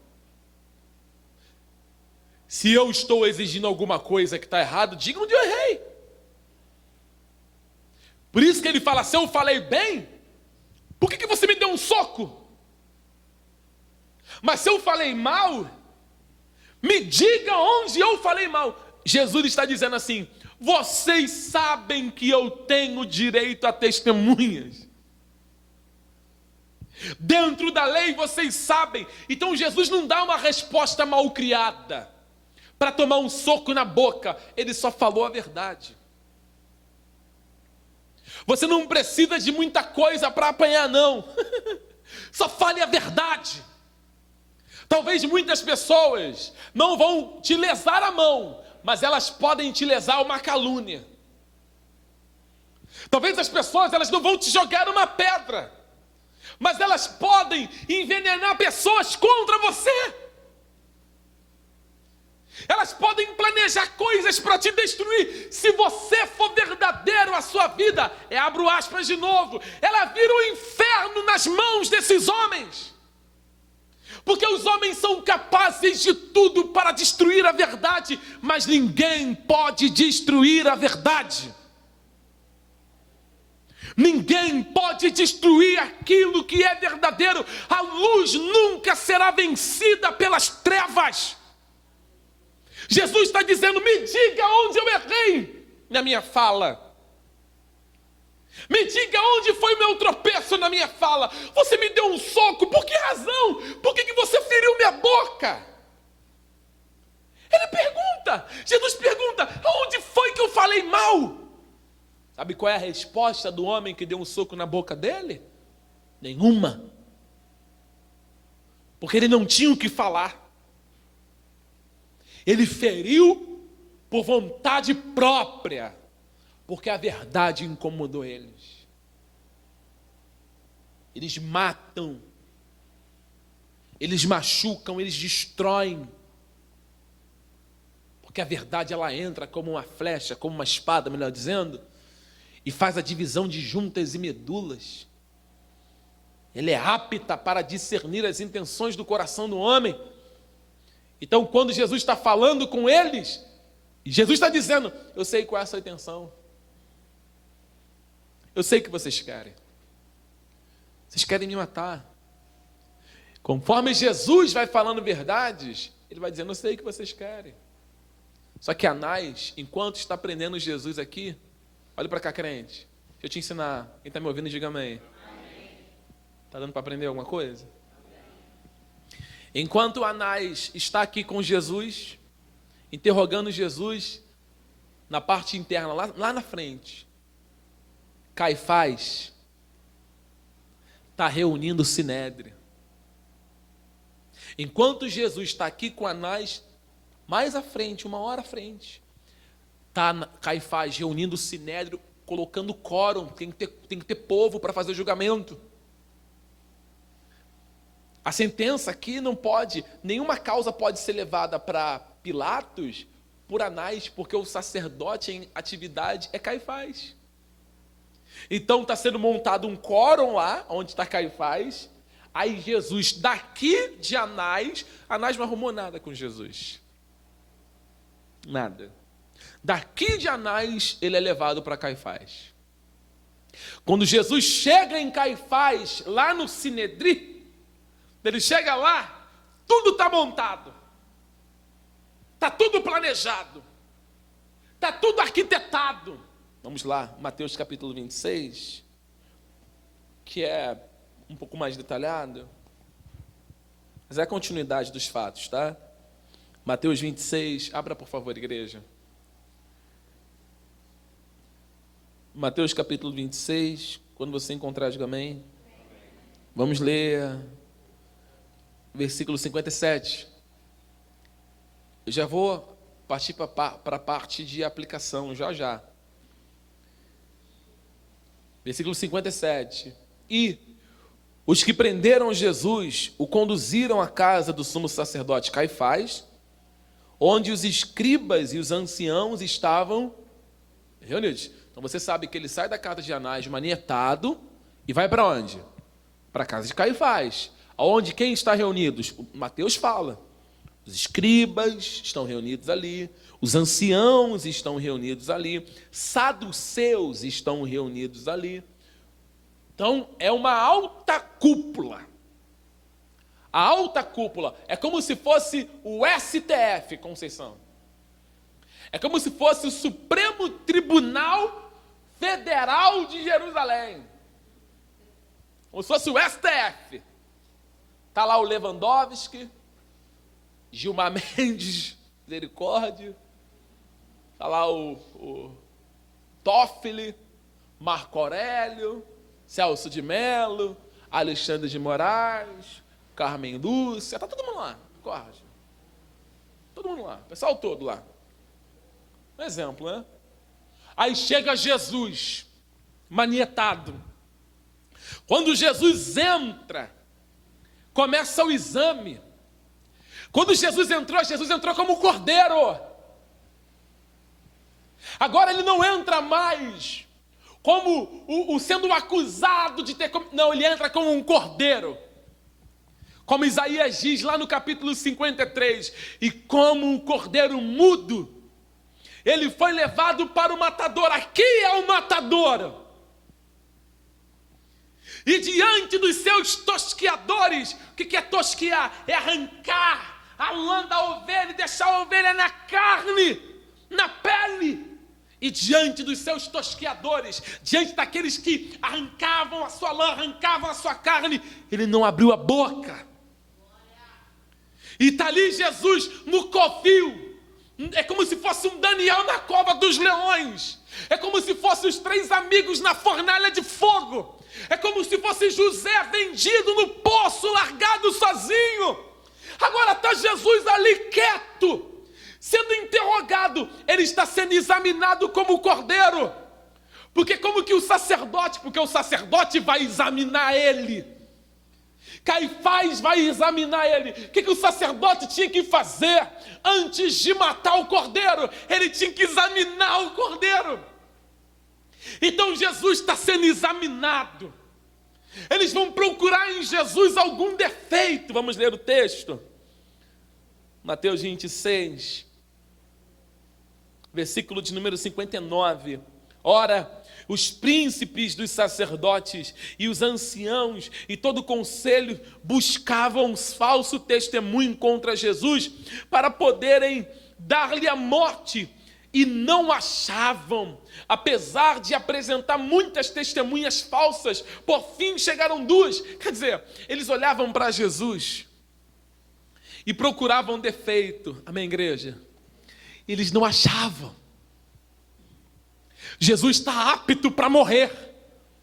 Se eu estou exigindo alguma coisa que está errado, diga onde eu errei. Por isso que ele fala: se eu falei bem, por que você me deu um soco? Mas se eu falei mal, me diga onde eu falei mal. Jesus está dizendo assim: vocês sabem que eu tenho direito a testemunhas. Dentro da lei vocês sabem. Então Jesus não dá uma resposta mal criada para tomar um soco na boca. Ele só falou a verdade. Você não precisa de muita coisa para apanhar, não. Só fale a verdade. Talvez muitas pessoas não vão te lesar a mão, mas elas podem te lesar uma calúnia. Talvez as pessoas elas não vão te jogar uma pedra, mas elas podem envenenar pessoas contra você. Elas podem planejar coisas para te destruir. Se você for verdadeiro, a sua vida, abro aspas de novo, ela vira um inferno nas mãos desses homens. Porque os homens são capazes de tudo para destruir a verdade, mas ninguém pode destruir a verdade. Ninguém pode destruir aquilo que é verdadeiro. A luz nunca será vencida pelas trevas. Jesus está dizendo: me diga onde eu errei na minha fala. Me diga onde foi o meu tropeço na minha fala. Você me deu um soco, por que razão? Por que você feriu minha boca? Ele pergunta, Jesus pergunta: onde foi que eu falei mal? Sabe qual é a resposta do homem que deu um soco na boca dele? Nenhuma. Porque ele não tinha o que falar. Ele feriu por vontade própria, porque a verdade incomodou eles. Eles matam eles machucam, eles destroem. Porque a verdade, ela entra como uma flecha, como uma espada, melhor dizendo, e faz a divisão de juntas e medulas. Ela é apta para discernir as intenções do coração do homem. Então, quando Jesus está falando com eles, Jesus está dizendo: eu sei qual é a sua intenção. Eu sei o que vocês querem. Vocês querem me matar. Conforme Jesus vai falando verdades, ele vai dizendo: eu sei o que vocês querem. Só que Anás, enquanto está prendendo Jesus aqui, olha para cá, crente. Deixa eu te ensinar. Quem está me ouvindo, diga amém. Está dando para aprender alguma coisa? Enquanto Anás está aqui com Jesus, interrogando Jesus, na parte interna, lá na frente, Caifás está reunindo o Sinédrio. Enquanto Jesus está aqui com Anás, mais à frente, uma hora à frente, está Caifás reunindo o Sinédrio, colocando quórum, tem que ter povo para fazer o julgamento. A sentença aqui não pode, nenhuma causa pode ser levada para Pilatos por Anás, porque o sacerdote em atividade é Caifás. Então está sendo montado um quórum lá, onde está Caifás. Aí Jesus, daqui de Anás não arrumou nada com Jesus. Nada. Daqui de Anás, ele é levado para Caifás. Quando Jesus chega em Caifás, lá no Sinédrio, ele chega lá, tudo está montado. Está tudo planejado. Está tudo arquitetado. Vamos lá, Mateus capítulo 26, que é um pouco mais detalhado, mas é a continuidade dos fatos, tá? Mateus 26, abra por favor, igreja. Mateus capítulo 26, quando você encontrar, diga amém. Vamos ler versículo 57. Eu já vou partir para a parte de aplicação, já. Versículo 57. E os que prenderam Jesus o conduziram à casa do sumo sacerdote Caifás, onde os escribas e os anciãos estavam reunidos. Então você sabe que ele sai da casa de Anás manietado e vai para onde? Para a casa de Caifás. Onde quem está reunidos? Mateus fala. Os escribas estão reunidos ali, os anciãos estão reunidos ali, saduceus estão reunidos ali. Então, é uma alta cúpula. A alta cúpula é como se fosse o STF, Conceição. É como se fosse o Supremo Tribunal Federal de Jerusalém. Como se fosse o STF. Está lá o Lewandowski, Gilmar Mendes, misericórdia. Está lá o Toffoli, Marco Aurélio, Celso de Mello, Alexandre de Moraes, Carmen Lúcia. Está todo mundo lá, corja. Todo mundo lá, o pessoal todo lá. Um exemplo, né? Aí chega Jesus, manietado. Quando Jesus entra, começa o exame. Quando Jesus entrou como cordeiro. Agora ele não entra mais como sendo acusado de ter... Não, ele entra como um cordeiro. Como Isaías diz lá no capítulo 53. E como um cordeiro mudo, ele foi levado para o matador. Aqui é o matador. E diante dos seus tosqueadores, o que é tosquear? É arrancar a lã da ovelha e deixar a ovelha na carne, na pele. E diante dos seus tosqueadores, diante daqueles que arrancavam a sua lã, arrancavam a sua carne, ele não abriu a boca. E está ali Jesus no covil. É como se fosse um Daniel na cova dos leões. É como se fossem os 3 amigos na fornalha de fogo. É como se fosse José vendido no poço, largado sozinho. Agora está Jesus ali quieto, sendo interrogado. Ele está sendo examinado como cordeiro. Porque o sacerdote vai examinar ele. Caifás vai examinar ele. O que o sacerdote tinha que fazer antes de matar o cordeiro? Ele tinha que examinar o cordeiro. Então Jesus está sendo examinado. Eles vão procurar em Jesus algum defeito. Vamos ler o texto. Mateus 26, versículo de número 59. Ora, os príncipes dos sacerdotes e os anciãos e todo o conselho buscavam falso testemunho contra Jesus para poderem dar-lhe a morte, e não achavam. Apesar de apresentar muitas testemunhas falsas, por fim chegaram duas. Quer dizer, eles olhavam para Jesus e procuravam defeito. Amém, igreja? Eles não achavam. Jesus está apto para morrer,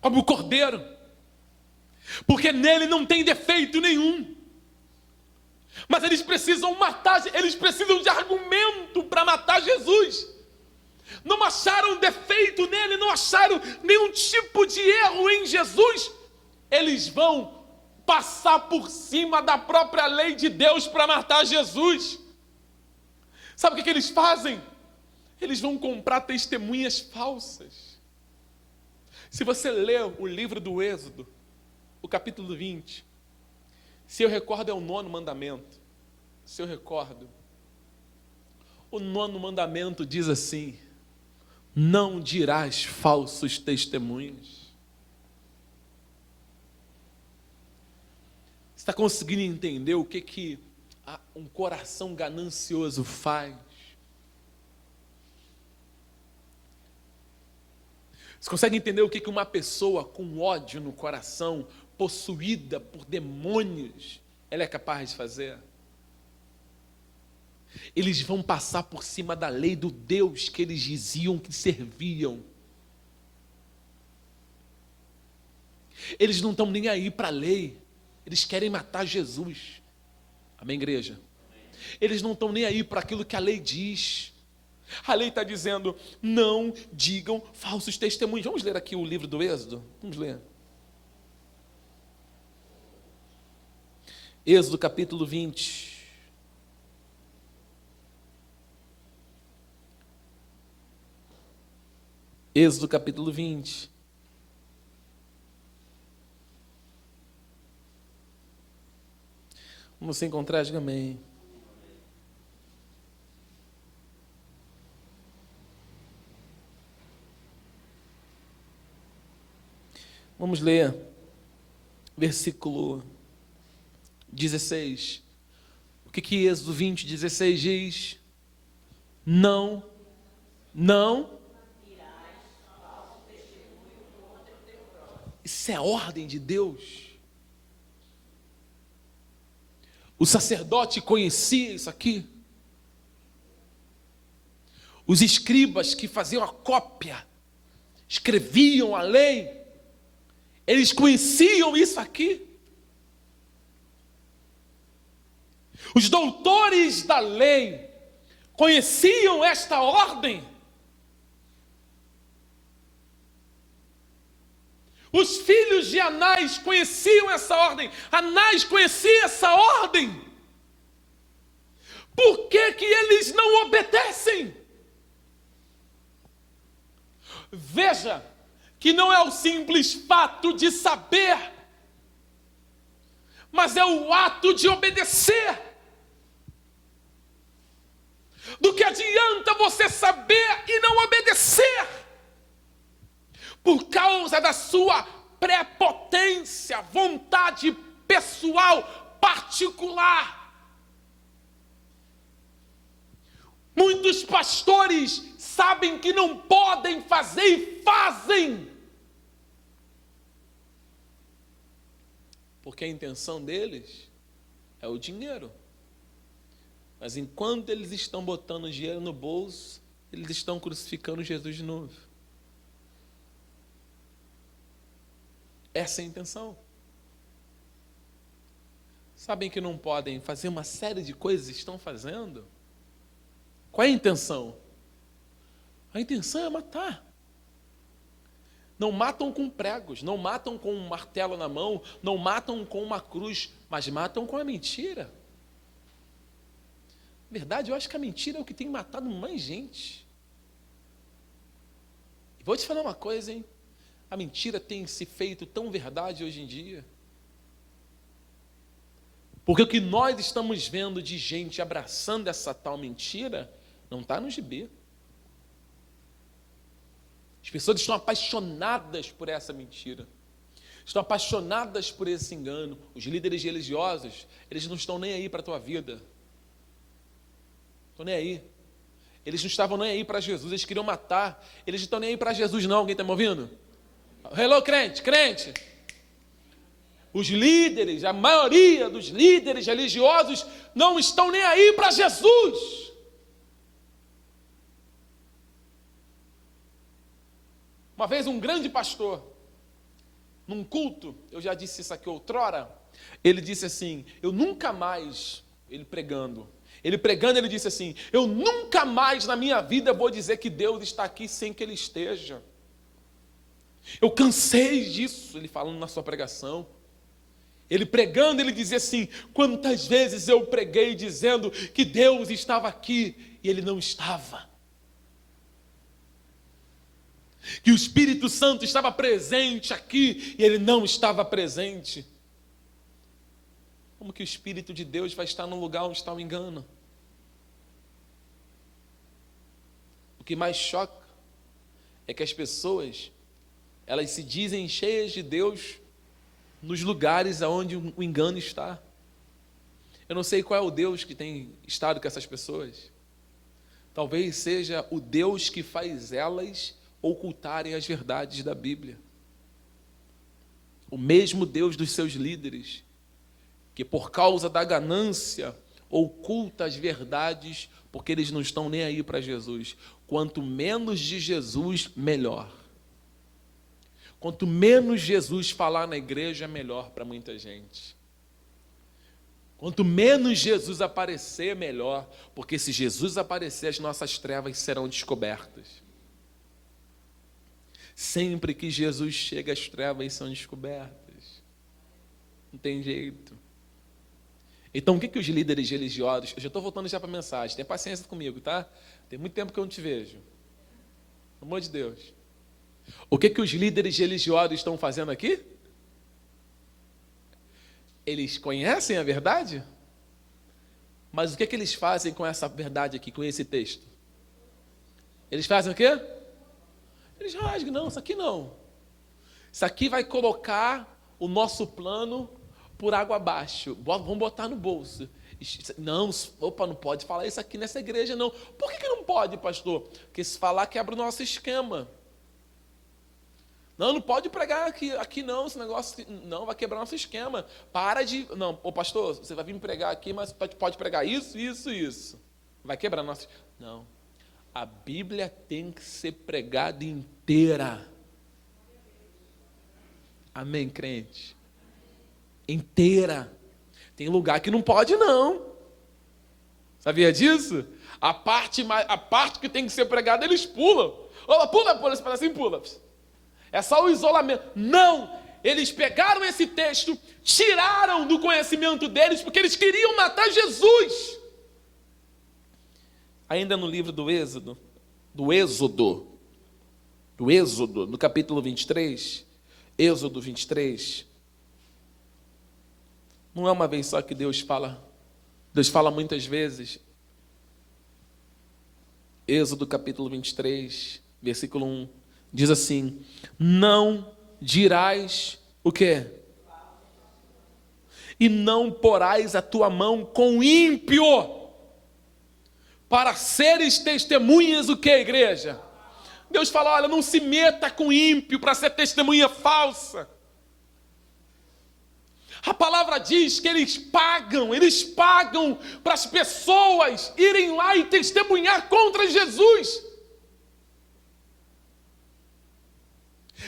como o cordeiro, porque nele não tem defeito nenhum. Mas eles precisam matar, eles precisam de argumento para matar Jesus. Não acharam defeito nele, não acharam nenhum tipo de erro em Jesus. Eles vão passar por cima da própria lei de Deus para matar Jesus. Sabe o que eles fazem? Eles vão comprar testemunhas falsas. Se você ler o livro do Êxodo, o capítulo 20, se eu recordo é o 9º mandamento. Se eu recordo, o 9º mandamento diz assim: não dirás falsos testemunhos. Você está conseguindo entender o que um coração ganancioso faz? Você consegue entender o que uma pessoa com ódio no coração, possuída por demônios, ela é capaz de fazer? Eles vão passar por cima da lei do Deus que eles diziam que serviam. Eles não estão nem aí para a lei. Eles querem matar Jesus. Amém, igreja? Eles não estão nem aí para aquilo que a lei diz. A lei está dizendo, não digam falsos testemunhos. Vamos ler aqui o livro do Êxodo? Vamos ler. Êxodo capítulo 20. Êxodo capítulo 20. Vamos se encontrar, diga amém. Vamos ler versículo 16. O que Êxodo 20, 16 diz? Não. Isso é ordem de Deus. O sacerdote conhecia isso aqui. Os escribas que faziam a cópia, escreviam a lei, eles conheciam isso aqui. Os doutores da lei conheciam esta ordem. Os filhos de Anás conheciam essa ordem. Anás conhecia essa ordem. Por que eles não obedecem? Veja que não é o simples fato de saber, mas é o ato de obedecer. Do que adianta você saber e não obedecer? Por causa da sua prepotência, vontade pessoal, particular. Muitos pastores sabem que não podem fazer e fazem. Porque a intenção deles é o dinheiro. Mas enquanto eles estão botando dinheiro no bolso, eles estão crucificando Jesus de novo. Essa é a intenção. Sabem que não podem fazer uma série de coisas, estão fazendo? Qual é a intenção? A intenção é matar. Não matam com pregos, não matam com um martelo na mão, não matam com uma cruz, mas matam com a mentira. Na verdade, eu acho que a mentira é o que tem matado mais gente. E vou te falar uma coisa, hein? A mentira tem se feito tão verdade hoje em dia. Porque o que nós estamos vendo de gente abraçando essa tal mentira, não está no gibi. As pessoas estão apaixonadas por essa mentira. Estão apaixonadas por esse engano. Os líderes religiosos, eles não estão nem aí para a tua vida. Estão nem aí. Eles não estavam nem aí para Jesus, eles queriam matar. Eles não estão nem aí para Jesus não, alguém está me ouvindo? Hello, crente, crente. Os líderes, a maioria dos líderes religiosos não estão nem aí para Jesus. Uma vez um grande pastor, num culto, eu já disse isso aqui outrora, ele disse assim, eu nunca mais, ele pregando, ele disse assim, eu nunca mais na minha vida vou dizer que Deus está aqui sem que Ele esteja. Eu cansei disso, ele falando na sua pregação. Ele pregando, ele dizia assim, quantas vezes eu preguei dizendo que Deus estava aqui e Ele não estava. Que o Espírito Santo estava presente aqui e Ele não estava presente. Como que o Espírito de Deus vai estar no lugar onde está o engano? O que mais choca é que as pessoas, elas se dizem cheias de Deus nos lugares onde o engano está. Eu não sei qual é o Deus que tem estado com essas pessoas. Talvez seja o Deus que faz elas ocultarem as verdades da Bíblia. O mesmo Deus dos seus líderes, que por causa da ganância oculta as verdades, porque eles não estão nem aí para Jesus. Quanto menos de Jesus, melhor. Quanto menos Jesus falar na igreja, melhor para muita gente. Quanto menos Jesus aparecer, melhor, porque se Jesus aparecer, as nossas trevas serão descobertas. Sempre que Jesus chega, as trevas são descobertas. Não tem jeito. Então, o que os líderes religiosos... Eu já estou voltando já para a mensagem. Tenha paciência comigo, tá? Tem muito tempo que eu não te vejo. Pelo amor de Deus. O que os líderes religiosos estão fazendo aqui? Eles conhecem a verdade? Mas o que eles fazem com essa verdade aqui, com esse texto? Eles fazem o quê? Eles rasgam, não, isso aqui não. Isso aqui vai colocar o nosso plano por água abaixo. Vamos botar no bolso. Não, opa, não pode falar isso aqui nessa igreja, não. Por que não pode, pastor? Porque se falar, quebra o nosso esquema. Não pode pregar aqui não, esse negócio, não, vai quebrar nosso esquema. Para de... Não, ô pastor, você vai vir pregar aqui, mas pode pregar isso. Vai quebrar nosso... Não. A Bíblia tem que ser pregada inteira. Amém, crente? Inteira. Tem lugar que não pode, não. Sabia disso? A parte que tem que ser pregada, eles pulam. Pula, esse pedacinho pula. É só o isolamento. Não! Eles pegaram esse texto, tiraram do conhecimento deles, porque eles queriam matar Jesus. Ainda no livro do Êxodo, no capítulo 23, Êxodo 23, não é uma vez só que Deus fala muitas vezes. Êxodo capítulo 23, versículo 1, diz assim, não dirás o quê? E não porás a tua mão com ímpio, para seres testemunhas o que, igreja? Deus fala, olha, não se meta com ímpio para ser testemunha falsa. A palavra diz que eles pagam para as pessoas irem lá e testemunhar contra Jesus.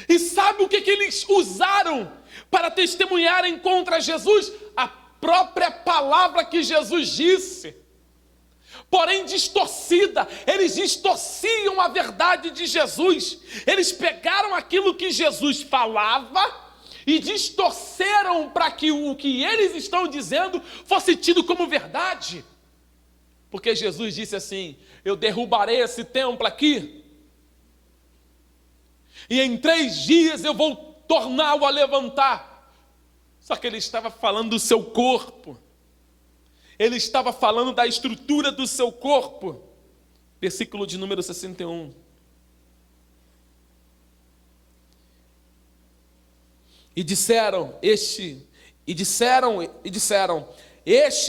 E sabe o que eles usaram para testemunharem contra Jesus? A própria palavra que Jesus disse. porém distorcida. Eles distorciam a verdade de Jesus. Eles pegaram aquilo que Jesus falava e distorceram para que o que eles estão dizendo fosse tido como verdade. Porque Jesus disse assim: eu derrubarei esse templo aqui, e em 3 dias eu vou torná-lo a levantar. Só que ele estava falando do seu corpo. Ele estava falando da estrutura do seu corpo. Versículo de número 61. E disseram, este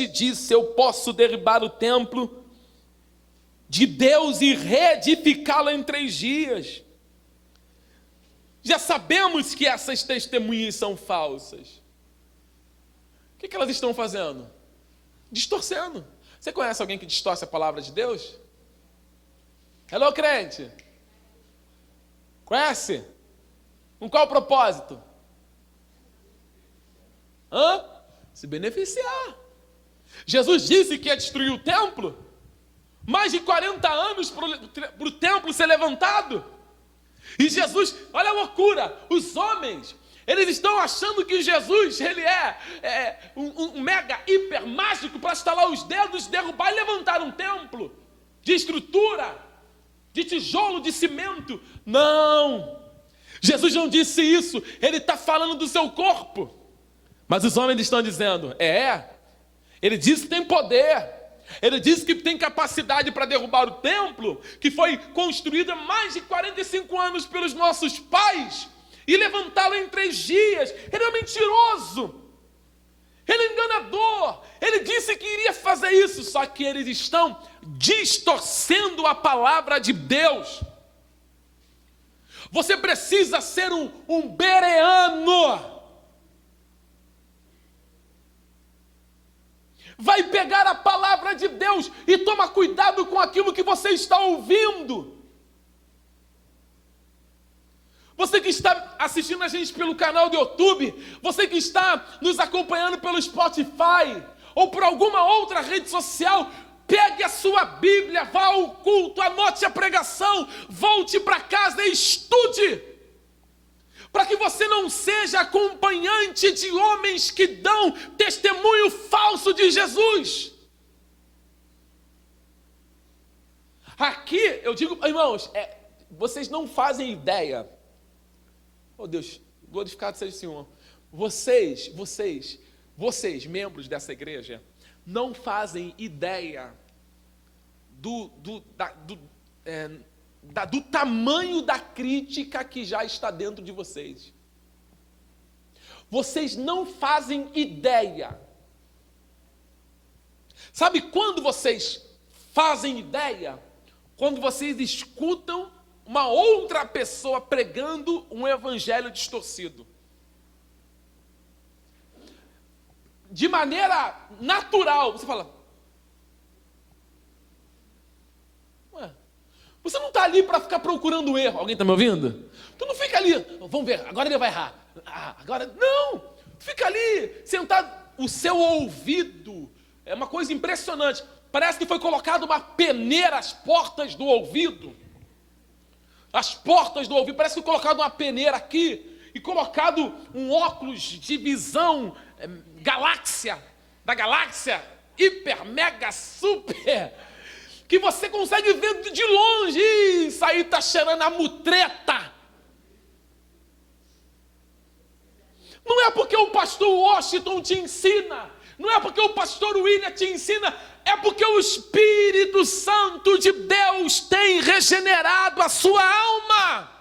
disse: eu posso derribar o templo de Deus e reedificá-lo em 3 dias. Já sabemos que essas testemunhas são falsas. O que elas estão fazendo? Distorcendo. Você conhece alguém que distorce a palavra de Deus? Hello, crente? Conhece? Com qual propósito? Se beneficiar. Jesus disse que ia destruir o templo. Mais de 40 anos para o templo ser levantado. E Jesus, olha a loucura, os homens, eles estão achando que Jesus, ele é um mega hiper mágico para estalar os dedos, derrubar e levantar um templo de estrutura, de tijolo, de cimento. Não, Jesus não disse isso, ele está falando do seu corpo. Mas os homens estão dizendo, ele disse que tem poder, ele disse que tem capacidade para derrubar o templo, que foi construído há mais de 45 anos pelos nossos pais, e levantá-lo em 3 dias. Ele é mentiroso, ele é enganador, ele disse que iria fazer isso, só que eles estão distorcendo a palavra de Deus. Você precisa ser um bereano. Vai pegar a palavra de Deus e toma cuidado com aquilo que você está ouvindo. Você que está assistindo a gente pelo canal do YouTube, você que está nos acompanhando pelo Spotify ou por alguma outra rede social, pegue a sua Bíblia, vá ao culto, anote a pregação, volte para casa e estude. Para que você não seja acompanhante de homens que dão testemunho falso de Jesus. Aqui, eu digo, irmãos, vocês não fazem ideia. Oh Deus, glorificado seja o Senhor. Vocês, membros dessa igreja, não fazem ideia do tamanho da crítica que já está dentro de vocês. Vocês não fazem ideia. Sabe quando vocês fazem ideia? Quando vocês escutam uma outra pessoa pregando um evangelho distorcido. De maneira natural, você fala: ué, você não está ali para ficar procurando um erro. Alguém está me ouvindo? Tu não fica ali, vamos ver, agora ele vai errar. Agora, não, fica ali, sentado. O seu ouvido é uma coisa impressionante. Parece que foi colocado uma peneira às portas do ouvido. As portas do ouvido, parece que foi colocado uma peneira aqui e colocado um óculos de visão da galáxia hiper, mega, super, que você consegue ver de longe. Isso aí está cheirando a mutreta. Não é porque o pastor Washington te ensina, não é porque o pastor William te ensina, é porque o Espírito Santo de Deus tem regenerado a sua alma.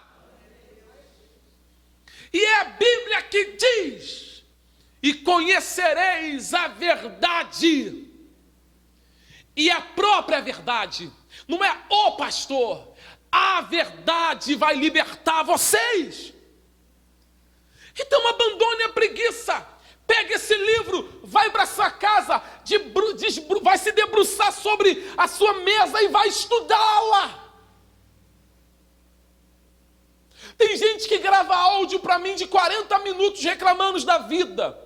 E é a Bíblia que diz: e conhecereis a verdade. E a própria verdade, não é o pastor, a verdade vai libertar vocês. Então abandone a preguiça. Pega esse livro, vai para sua casa, vai se debruçar sobre a sua mesa e vai estudá-la. Tem gente que grava áudio para mim de 40 minutos reclamando da vida,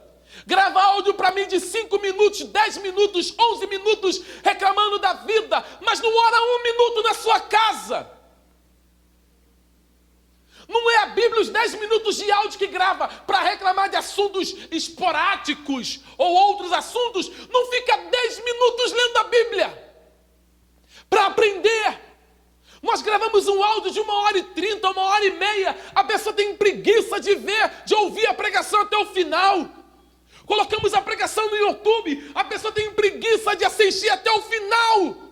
Grava áudio para mim de 5 minutos, 10 minutos, 11 minutos, reclamando da vida, mas não ora 1 minuto na sua casa. Não é a Bíblia os 10 minutos de áudio que grava para reclamar de assuntos esporádicos ou outros assuntos. Não fica 10 minutos lendo a Bíblia para aprender. Nós gravamos um áudio de 1h30, 1h30. A pessoa tem preguiça de ver, de ouvir a pregação até o final. Colocamos a pregação no YouTube, a pessoa tem preguiça de assistir até o final.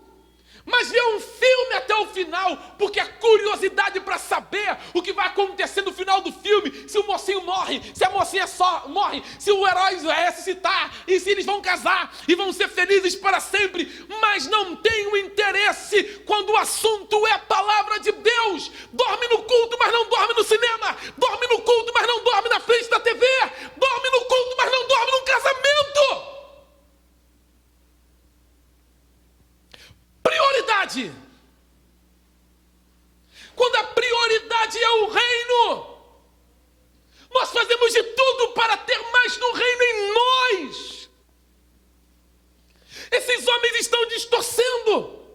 Mas vê um filme até o final, porque a curiosidade para saber o que vai acontecer no final do filme, se o mocinho morre, se a mocinha só morre, se o herói vai ressuscitar, e se eles vão casar e vão ser felizes para sempre, mas não tem o interesse quando o assunto é a palavra de Deus. Dorme no culto, mas não dorme no cinema. Dorme no culto, mas não dorme na frente da TV. Dorme no culto, mas não dorme num casamento. Prioridade. Quando a prioridade é o reino, nós fazemos de tudo para ter mais do reino em nós. Esses homens estão distorcendo,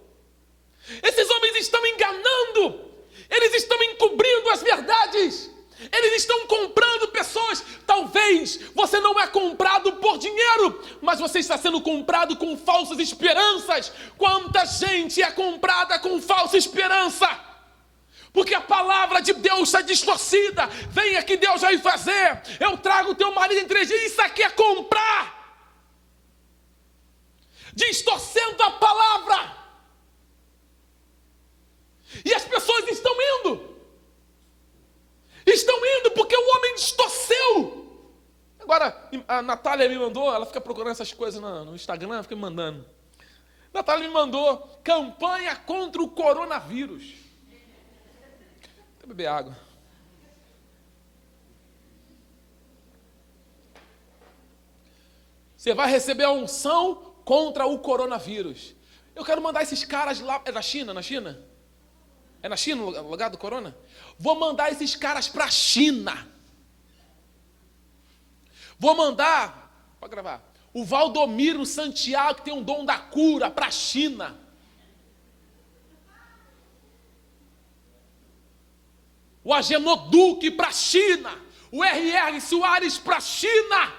esses homens estão enganando, eles estão encobrindo as verdades. Eles estão comprando pessoas. Talvez você não é comprado por dinheiro, mas você está sendo comprado com falsas esperanças. Quanta gente é comprada com falsa esperança? Porque a palavra de Deus está distorcida. Venha que Deus vai fazer. Eu trago o teu marido em 3 dias. Isso aqui é comprar. Distorcendo a palavra. E as pessoas estão indo. Estão indo porque o homem distorceu. Agora, a Natália me mandou, ela fica procurando essas coisas no Instagram, fica me mandando. Natália me mandou campanha contra o coronavírus. Vou beber água. Você vai receber a unção contra o coronavírus. Eu quero mandar esses caras lá. É da China? Na China? É na China o lugar do corona? Vou mandar esses caras para a China. Vou mandar, pode gravar, o Valdomiro Santiago, que tem um dom da cura, para a China. O Agenor Duque para a China. O R.R. Soares para a China.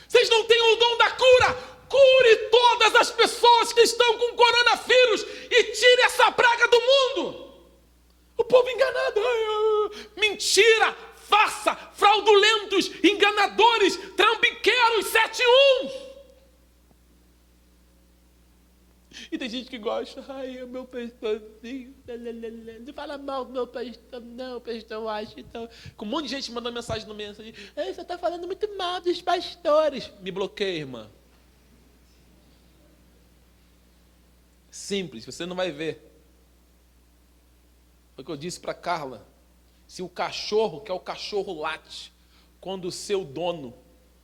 Vocês não têm o dom da cura? Cure todas as pessoas que estão com coronavírus e tire essa praga do mundo. O povo enganado. Mentira, farsa, fraudulentos, enganadores, trambiqueiros, 71. E tem gente que gosta. Ai, o meu pastorzinho. Não fala mal do meu pastor, não, pastor, eu acho. Então, com um monte de gente mandando mensagem no mensagem. Você está falando muito mal dos pastores. Me bloqueia, irmã. Simples, você não vai ver. Foi o que eu disse para Carla. Se o cachorro, que é o cachorro late, quando o seu dono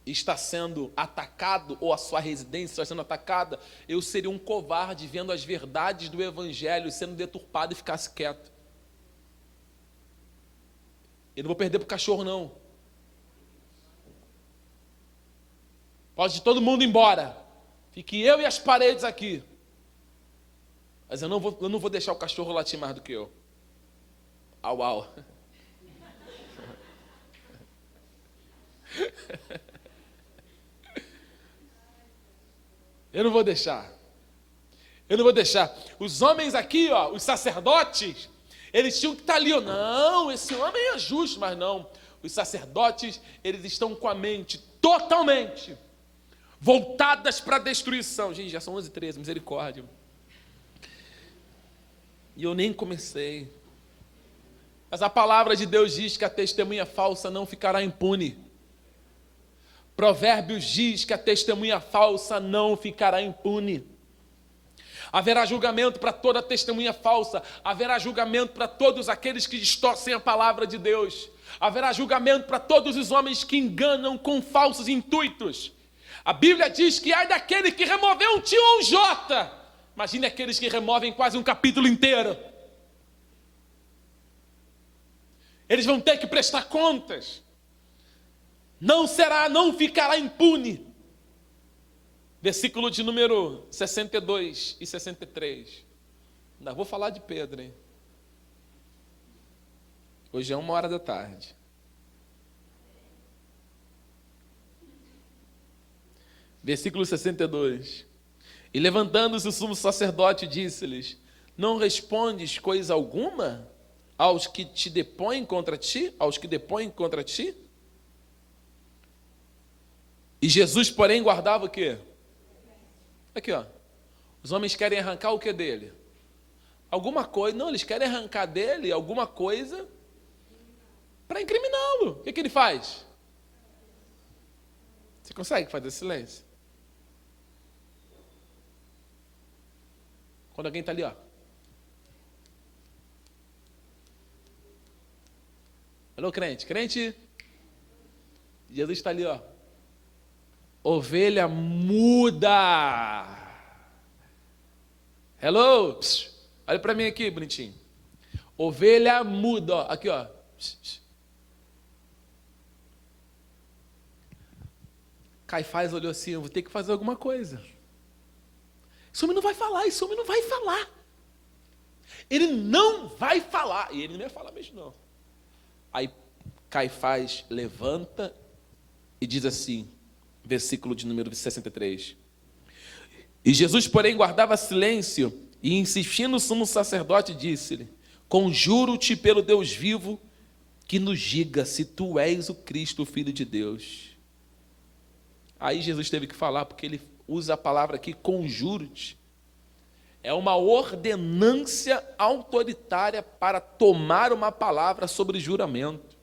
está sendo atacado, ou a sua residência está sendo atacada, eu seria um covarde vendo as verdades do evangelho sendo deturpado e ficasse quieto. Eu não vou perder para o cachorro, não. Pode ir todo mundo embora. Fique eu e as paredes aqui. Mas eu não vou deixar o cachorro latir mais do que eu. Au, au. Eu não vou deixar. Eu não vou deixar. Os homens aqui, ó, os sacerdotes, eles tinham que estar ali. Não, esse homem é justo, mas não. Os sacerdotes, eles estão com a mente totalmente voltadas para a destruição. Gente, já são 11h13, misericórdia. E eu nem comecei. Mas a palavra de Deus diz que a testemunha falsa não ficará impune. Provérbios diz que a testemunha falsa não ficará impune. Haverá julgamento para toda testemunha falsa. Haverá julgamento para todos aqueles que distorcem a palavra de Deus. Haverá julgamento para todos os homens que enganam com falsos intuitos. A Bíblia diz que ai daquele que removeu um tio ou um jota. Imagine aqueles que removem quase um capítulo inteiro. Eles vão ter que prestar contas. não ficará impune. Versículo de número 62 e 63. Ainda vou falar de Pedro, hein? Hoje é 13h. Versículo 62. E levantando-se o sumo sacerdote, disse-lhes: não respondes coisa alguma aos que te depõem contra ti? Aos que depõem contra ti? E Jesus, porém, guardava o quê? Aqui, ó. Os homens querem arrancar o que dele? Alguma coisa. Não, eles querem arrancar dele alguma coisa para incriminá-lo. O que ele faz? Você consegue fazer silêncio? Quando alguém está ali, ó. Alô, crente? Crente? Jesus está ali, ó. Ovelha muda. Hello? Psh, olha para mim aqui, bonitinho. Ovelha muda, ó. Aqui, ó. Psh, psh. Caifás olhou assim: eu vou ter que fazer alguma coisa. Esse homem não vai falar, esse homem não vai falar. Ele não vai falar. E ele não ia falar mesmo, não. Aí Caifás levanta e diz assim, versículo de número 63. E Jesus, porém, guardava silêncio e, insistindo, o sumo sacerdote disse-lhe: conjuro-te pelo Deus vivo que nos diga se tu és o Cristo, o Filho de Deus. Aí Jesus teve que falar, porque ele usa a palavra aqui, conjuro-te. É uma ordenância autoritária para tomar uma palavra sobre juramento.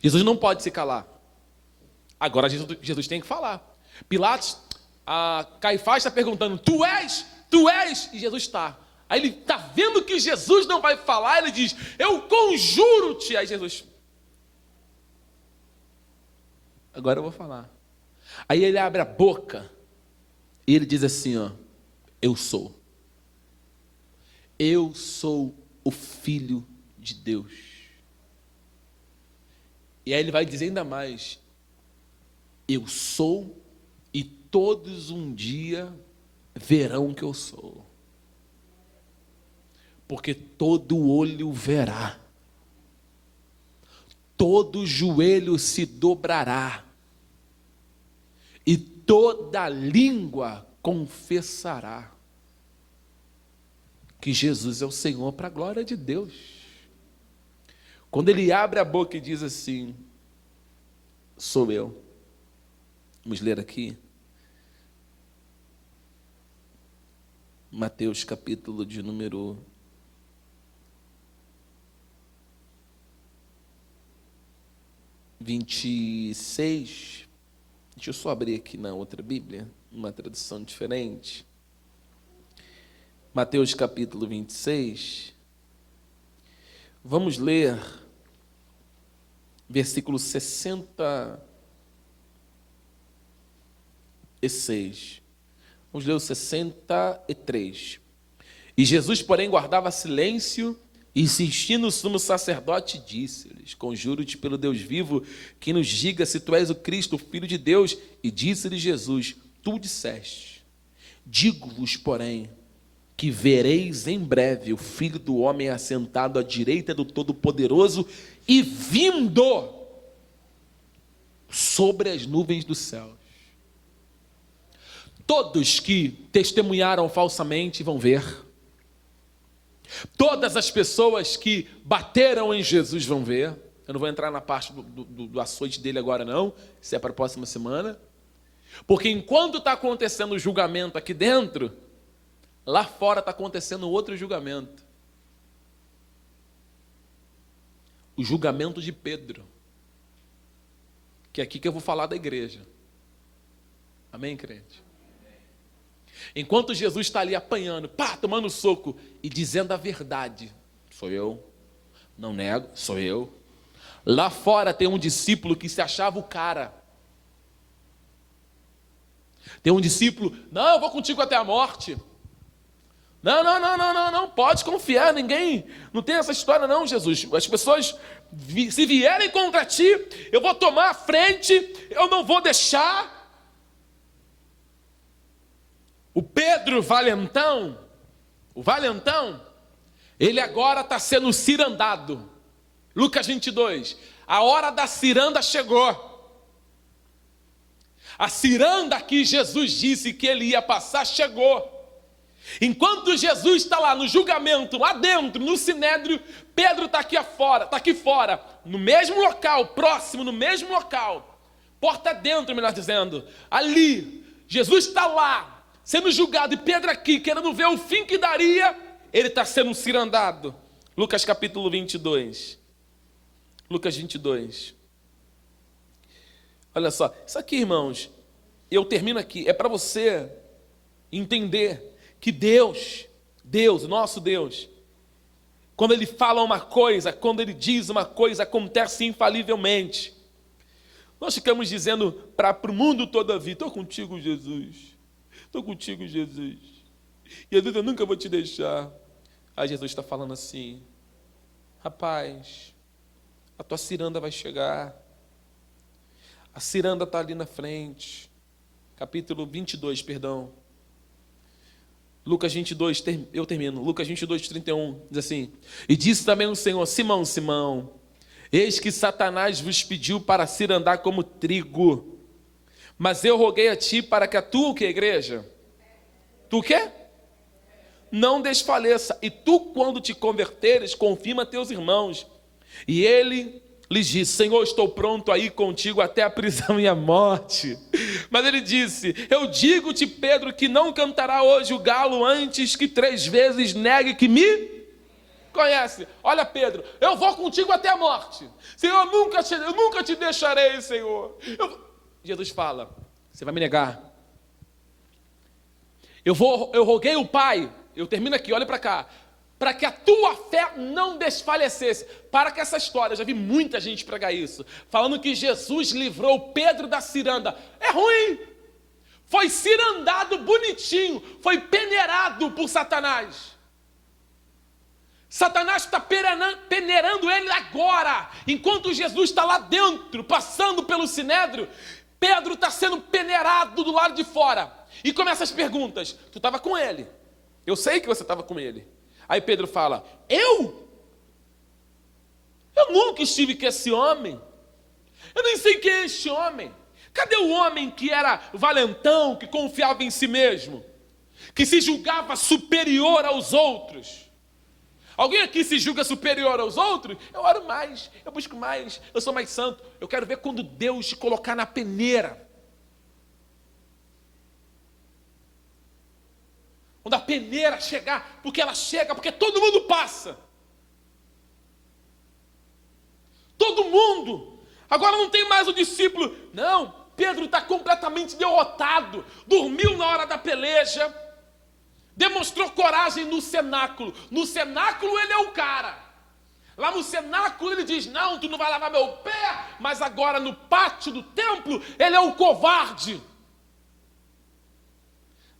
Jesus não pode se calar. Agora Jesus tem que falar. Pilatos, Caifás está perguntando: tu és? Tu és? E Jesus está. Aí ele está vendo que Jesus não vai falar, ele diz: eu conjuro-te. Aí Jesus: agora eu vou falar. Aí ele abre a boca e ele diz assim, ó: eu sou. Eu sou o Filho de Deus. E aí ele vai dizer ainda mais: eu sou, e todos um dia verão que eu sou. Porque todo olho verá, todo joelho se dobrará, e toda língua confessará que Jesus é o Senhor, para a glória de Deus. Quando ele abre a boca e diz assim: sou eu. Vamos ler aqui Mateus capítulo de número 26. Deixa eu só abrir aqui na outra Bíblia, uma tradução diferente. Mateus capítulo 26. Vamos ler versículo 66. Vamos ler o 63. E Jesus, porém, guardava silêncio, e insistindo o sumo sacerdote, disse-lhes: conjuro-te pelo Deus vivo, que nos diga se tu és o Cristo, o Filho de Deus. E disse-lhe Jesus: tu disseste. Digo-vos, porém, que vereis em breve o Filho do Homem assentado à direita do Todo-Poderoso e vindo sobre as nuvens dos céus. Todos que testemunharam falsamente vão ver. Todas as pessoas que bateram em Jesus vão ver. Eu não vou entrar na parte do açoite dele agora, não. Isso é para a próxima semana. Porque enquanto está acontecendo o julgamento aqui dentro, lá fora está acontecendo outro julgamento. O julgamento de Pedro. Que é aqui que eu vou falar da igreja. Amém, crente? Enquanto Jesus está ali apanhando, tomando soco e dizendo a verdade: sou eu, não nego, sou eu. Lá fora tem um discípulo que se achava o cara. Tem um discípulo: não, eu vou contigo até a morte. Não, não, não, não, não, não, pode confiar, ninguém, não tem essa história não, Jesus. As pessoas, se vierem contra ti, eu vou tomar a frente, eu não vou deixar. O Pedro valentão, ele agora está sendo cirandado. Lucas 22, a hora da ciranda chegou. A ciranda que Jesus disse que ele ia passar chegou. Enquanto Jesus está lá no julgamento, lá dentro, no sinédrio, Pedro está aqui fora, no mesmo local, próximo, no mesmo local, porta dentro, melhor dizendo, ali, Jesus está lá, sendo julgado, e Pedro aqui, querendo ver o fim que daria, ele está sendo cirandado. Lucas capítulo 22. Lucas 22. Olha só, isso aqui, irmãos, eu termino aqui, é para você entender que Deus, nosso Deus, quando Ele fala uma coisa, quando Ele diz uma coisa, acontece infalivelmente. Nós ficamos dizendo para o mundo toda a vida, estou contigo, Jesus. Estou contigo, Jesus. Jesus, eu nunca vou te deixar. Aí Jesus está falando assim, rapaz, a tua ciranda vai chegar. A ciranda está ali na frente. Capítulo 22, perdão. Lucas 22, eu termino. Lucas 22, 31, diz assim: e disse também o Senhor, Simão, Simão, eis que Satanás vos pediu para cirandar como trigo. Mas eu roguei a ti para que a tua, o que, igreja? Tu o quê? Não desfaleça. E tu, quando te converteres, confirma teus irmãos. E ele lhes disse, Senhor, estou pronto a ir contigo até a prisão e a morte. Mas ele disse, eu digo-te, Pedro, que não cantará hoje o galo antes que 3 vezes negue que me conhece. Olha, Pedro, eu vou contigo até a morte. Senhor, eu nunca te deixarei, Senhor. Jesus fala, você vai me negar. Eu roguei o Pai, eu termino aqui, olha para cá, para que a tua fé não desfalecesse. Para que essa história, eu já vi muita gente pregar isso, falando que Jesus livrou Pedro da ciranda. É ruim. Foi cirandado bonitinho, foi peneirado por Satanás. Satanás está peneirando ele agora, enquanto Jesus está lá dentro, passando pelo sinédrio. Pedro está sendo peneirado do lado de fora. E começa as perguntas. Tu estava com ele. Eu sei que você estava com ele. Aí Pedro fala, eu nunca estive com esse homem. Eu nem sei quem é este homem. Cadê o homem que era valentão, que confiava em si mesmo? Que se julgava superior aos outros? Alguém aqui se julga superior aos outros? Eu oro mais, eu busco mais, eu sou mais santo. Eu quero ver quando Deus te colocar na peneira. Quando a peneira chegar, porque ela chega, porque todo mundo passa. Todo mundo. Agora não tem mais o discípulo. Não, Pedro está completamente derrotado. Dormiu na hora da peleja. Demonstrou coragem no cenáculo. No cenáculo ele é o cara. Lá no cenáculo ele diz, não, tu não vai lavar meu pé. Mas agora no pátio do templo, ele é o covarde.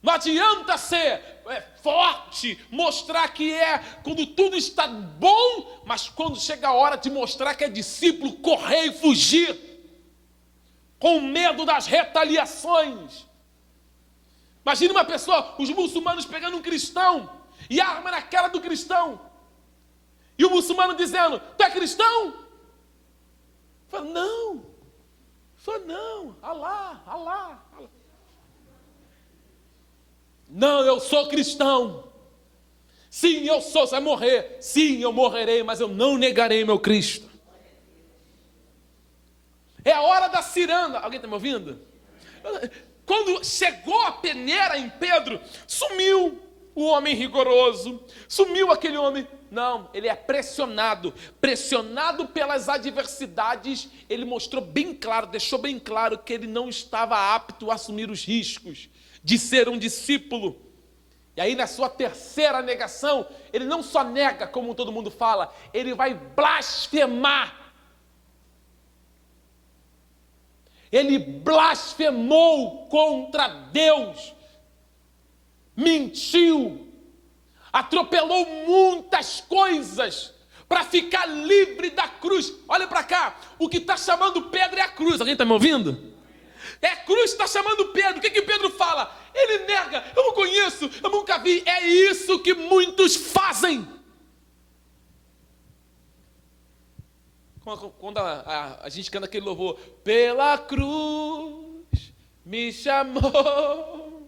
Não adianta ser forte, mostrar que é quando tudo está bom, mas quando chega a hora de mostrar que é discípulo, correr e fugir, com medo das retaliações. Imagina uma pessoa, os muçulmanos pegando um cristão e a arma na cara do cristão, e o muçulmano dizendo, tu é cristão? Fala, não, Alá. Não, eu sou cristão. Sim, eu sou, você vai morrer. Sim, eu morrerei, mas eu não negarei meu Cristo. É a hora da ciranda. Alguém está me ouvindo? Quando chegou a peneira em Pedro, sumiu o homem rigoroso, sumiu aquele homem. Não, ele é pressionado pelas adversidades. Ele mostrou bem claro, deixou bem claro que ele não estava apto a assumir os riscos de ser um discípulo. E aí na sua terceira negação, ele não só nega, como todo mundo fala, ele vai blasfemar. Ele blasfemou contra Deus, mentiu, atropelou muitas coisas para ficar livre da cruz. Olha para cá, o que está chamando Pedro é a cruz. Alguém está me ouvindo? É a cruz que está chamando Pedro. O que Pedro fala? Ele nega, eu não conheço, eu nunca vi. É isso que muitos fazem. Quando a gente canta aquele louvor, pela cruz me chamou,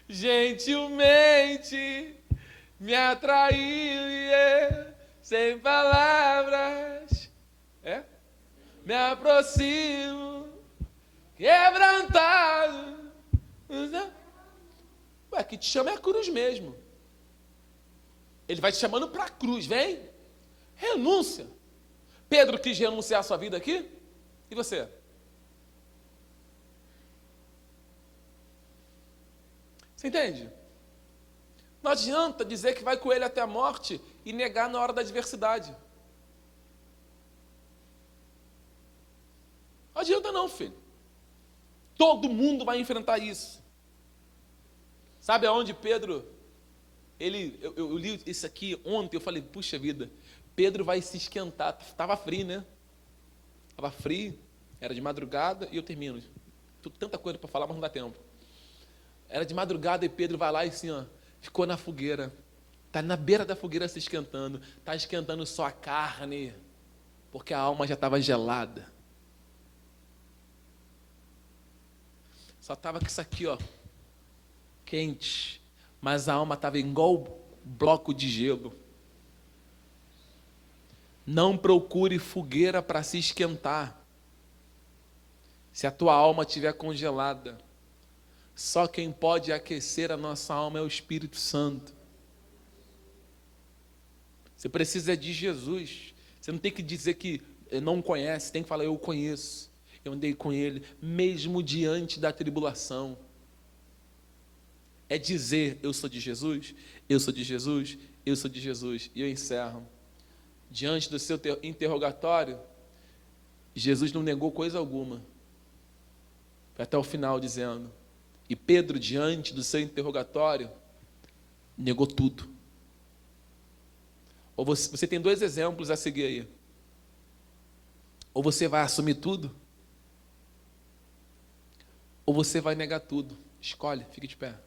gentilmente me atraiu, sem palavras, me aproximo, quebrantado. Ué, que te chama é a cruz mesmo. Ele vai te chamando para a cruz, vem, renúncia. Pedro quis renunciar a sua vida aqui? E você? Você entende? Não adianta dizer que vai com ele até a morte e negar na hora da adversidade. Não adianta não, filho. Todo mundo vai enfrentar isso. Sabe aonde Pedro... Eu li isso aqui ontem, eu falei, puxa vida, Pedro vai se esquentar. Estava frio, né? Estava frio, era de madrugada e eu termino. Tô com tanta coisa para falar, mas não dá tempo. Era de madrugada e Pedro vai lá e assim, ó, ficou na fogueira. Está na beira da fogueira se esquentando. Está esquentando só a carne, porque a alma já estava gelada. Só estava com isso aqui, ó, quente. Mas a alma estava igual bloco de gelo. Não procure fogueira para se esquentar. Se a tua alma estiver congelada, só quem pode aquecer a nossa alma é o Espírito Santo. Você precisa de Jesus. Você não tem que dizer que não conhece, tem que falar, eu conheço. Eu andei com Ele, mesmo diante da tribulação. É dizer, eu sou de Jesus, eu sou de Jesus, eu sou de Jesus. E eu encerro. Diante do seu interrogatório, Jesus não negou coisa alguma. Foi até o final dizendo. E Pedro, diante do seu interrogatório, negou tudo. Ou você tem dois exemplos a seguir aí. Ou você vai assumir tudo, ou você vai negar tudo. Escolhe, fique de pé.